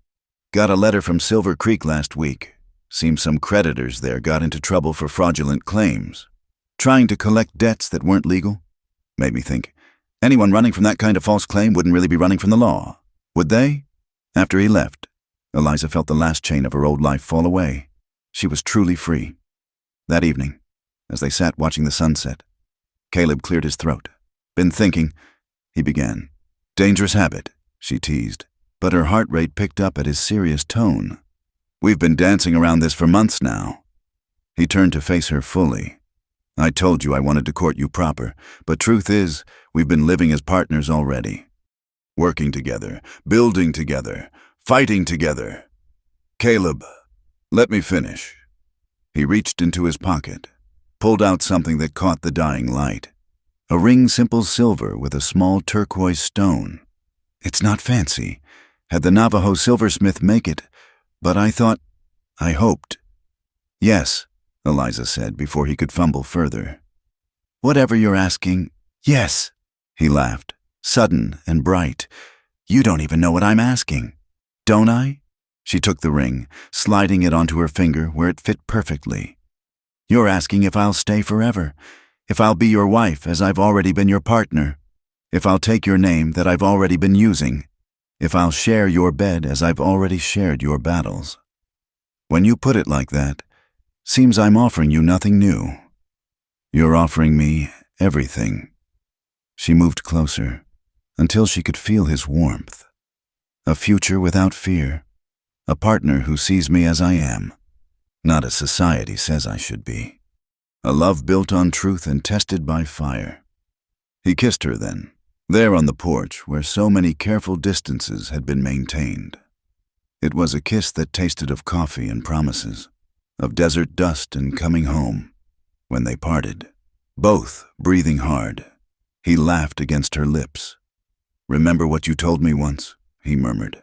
A: Got a letter from Silver Creek last week. Seems some creditors there got into trouble for fraudulent claims, trying to collect debts that weren't legal. Made me think, anyone running from that kind of false claim wouldn't really be running from the law, would they? After he left, Eliza felt the last chain of her old life fall away. She was truly free. That evening, as they sat watching the sunset, Caleb cleared his throat. Been thinking, he began. Dangerous habit, she teased, but her heart rate picked up at his serious tone. We've been dancing around this for months now. He turned to face her fully. I told you I wanted to court you proper, but truth is, we've been living as partners already. Working together, building together, fighting together. Caleb, let me finish, He reached into his pocket, pulled out something that caught the dying light. A ring simple silver with a small turquoise stone. It's not fancy. Had the Navajo silversmith make it, but I hoped. Yes, Eliza said before he could fumble further. Whatever you're asking, yes, he laughed, sudden and bright. You don't even know what I'm asking. Don't I? She took the ring, sliding it onto her finger where it fit perfectly. You're asking if I'll stay forever, if I'll be your wife as I've already been your partner, if I'll take your name that I've already been using, if I'll share your bed as I've already shared your battles. When you put it like that, seems I'm offering you nothing new. You're offering me everything. She moved closer, until she could feel his warmth. A future without fear. A partner who sees me as I am, not as society says I should be. A love built on truth and tested by fire. He kissed her then, there on the porch where so many careful distances had been maintained. It was a kiss that tasted of coffee and promises, of desert dust and coming home. When they parted, both breathing hard, he laughed against her lips. Remember what you told me once, he murmured.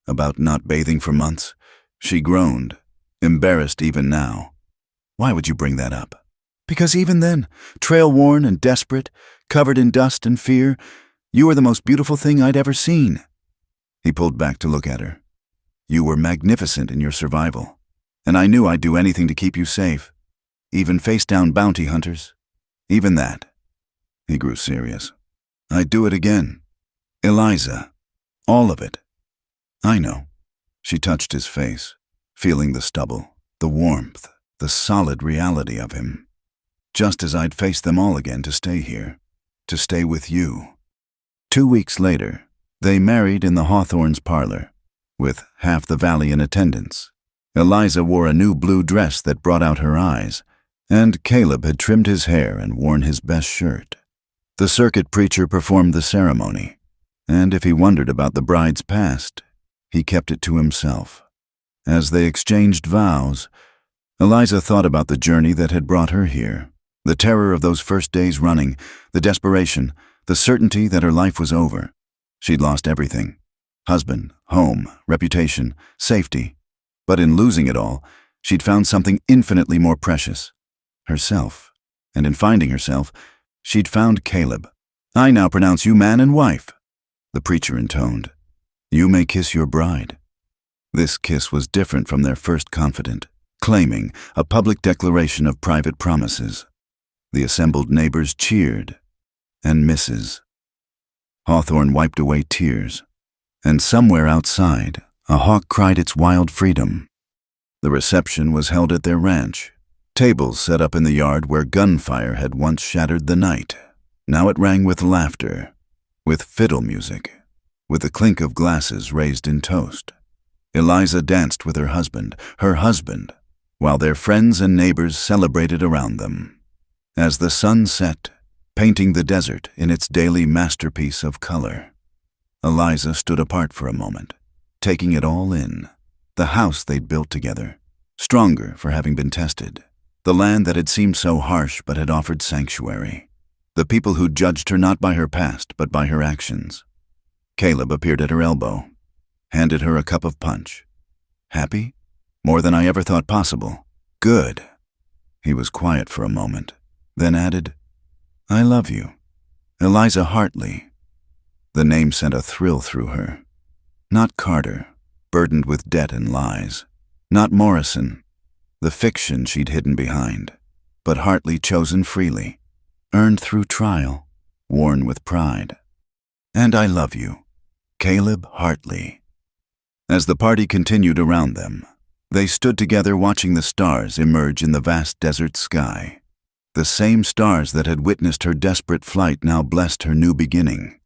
A: About not bathing for months? She groaned, embarrassed even now. Why would you bring that up? Because even then, trail-worn and desperate, covered in dust and fear, you were the most beautiful thing I'd ever seen. He pulled back to look at her. You were magnificent in your survival, and I knew I'd do anything to keep you safe, even face down bounty hunters. Even that. He grew serious. I'd do it again. Eliza. All of it. I know. She touched his face, feeling the stubble, the warmth, the solid reality of him. Just as I'd face them all again to stay here, to stay with you. 2 weeks later, they married in the Hawthorne's parlor, with half the valley in attendance. Eliza wore a new blue dress that brought out her eyes, and Caleb had trimmed his hair and worn his best shirt. The circuit preacher performed the ceremony, and if he wondered about the bride's past, he kept it to himself. As they exchanged vows, Eliza thought about the journey that had brought her here, the terror of those first days running, the desperation, the certainty that her life was over. She'd lost everything: husband, home, reputation, safety. But in losing it all, she'd found something infinitely more precious: herself. And in finding herself, she'd found Caleb. I now pronounce you man and wife, the preacher intoned. You may kiss your bride. This kiss was different from their first confident, claiming, a public declaration of private promises. The assembled neighbors cheered, and Mrs. Hawthorne wiped away tears, and somewhere outside, a hawk cried its wild freedom. The reception was held at their ranch, tables set up in the yard where gunfire had once shattered the night. Now it rang with laughter, with fiddle music, with the clink of glasses raised in toast. Eliza danced with her husband, while their friends and neighbors celebrated around them. As the sun set, painting the desert in its daily masterpiece of color, Eliza stood apart for a moment, taking it all in. The house they'd built together, stronger for having been tested. The land that had seemed so harsh but had offered sanctuary. The people who judged her not by her past but by her actions. Caleb appeared at her elbow, handed her a cup of punch. Happy? More than I ever thought possible. Good. He was quiet for a moment, then added, I love you. Eliza Hartley. The name sent a thrill through her. Not Carter, burdened with debt and lies. Not Morrison, the fiction she'd hidden behind. But Hartley chosen freely, earned through trial, worn with pride. And I love you, Caleb Hartley. As the party continued around them, they stood together watching the stars emerge in the vast desert sky. The same stars that had witnessed her desperate flight now blessed her new beginning.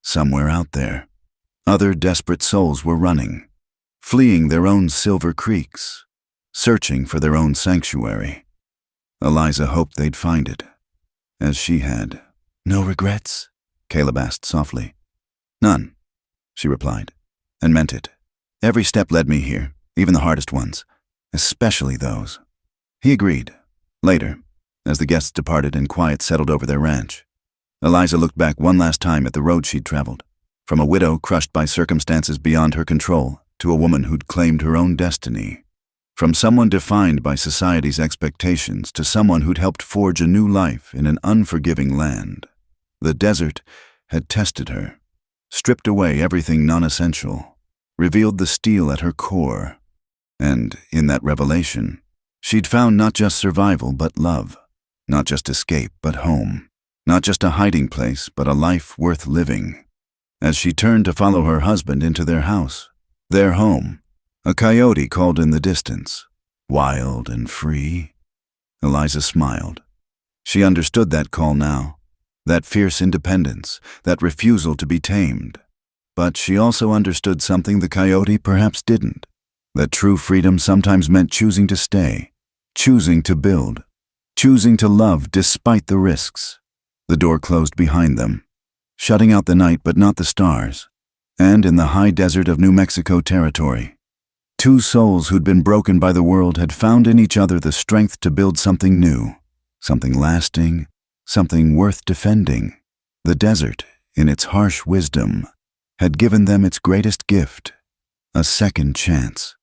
A: Somewhere out there, other desperate souls were running, fleeing their own silver creeks, searching for their own sanctuary. Eliza hoped they'd find it, as she had. No regrets? Caleb asked softly. None, she replied, and meant it. Every step led me here, even the hardest ones, especially those. He agreed. Later, as the guests departed and quiet settled over their ranch, Eliza looked back one last time at the road she'd traveled, from a widow crushed by circumstances beyond her control to a woman who'd claimed her own destiny. From someone defined by society's expectations to someone who'd helped forge a new life in an unforgiving land. The desert had tested her, stripped away everything non-essential, revealed the steel at her core. And in that revelation, she'd found not just survival but love, not just escape but home, not just a hiding place but a life worth living. As she turned to follow her husband into their house, their home, a coyote called in the distance, wild and free. Eliza smiled. She understood that call now, that fierce independence, that refusal to be tamed. But she also understood something the coyote perhaps didn't, that true freedom sometimes meant choosing to stay, choosing to build, choosing to love despite the risks. The door closed behind them, shutting out the night but not the stars. And in the high desert of New Mexico territory, two souls who'd been broken by the world had found in each other the strength to build something new, something lasting, something worth defending. The desert, in its harsh wisdom, had given them its greatest gift, a second chance.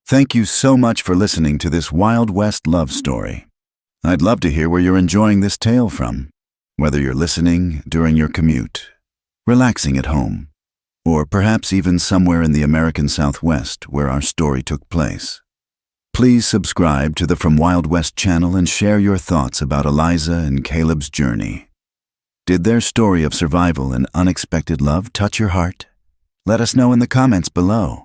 A: Thank you so much for listening to this Wild West love story. I'd love to hear where you're enjoying this tale from, whether you're listening during your commute, relaxing at home, or perhaps even somewhere in the American Southwest where our story took place. Please subscribe to the From Wild West channel and share your thoughts about Eliza and Caleb's journey. Did their story of survival and unexpected love touch your heart? Let us know in the comments below.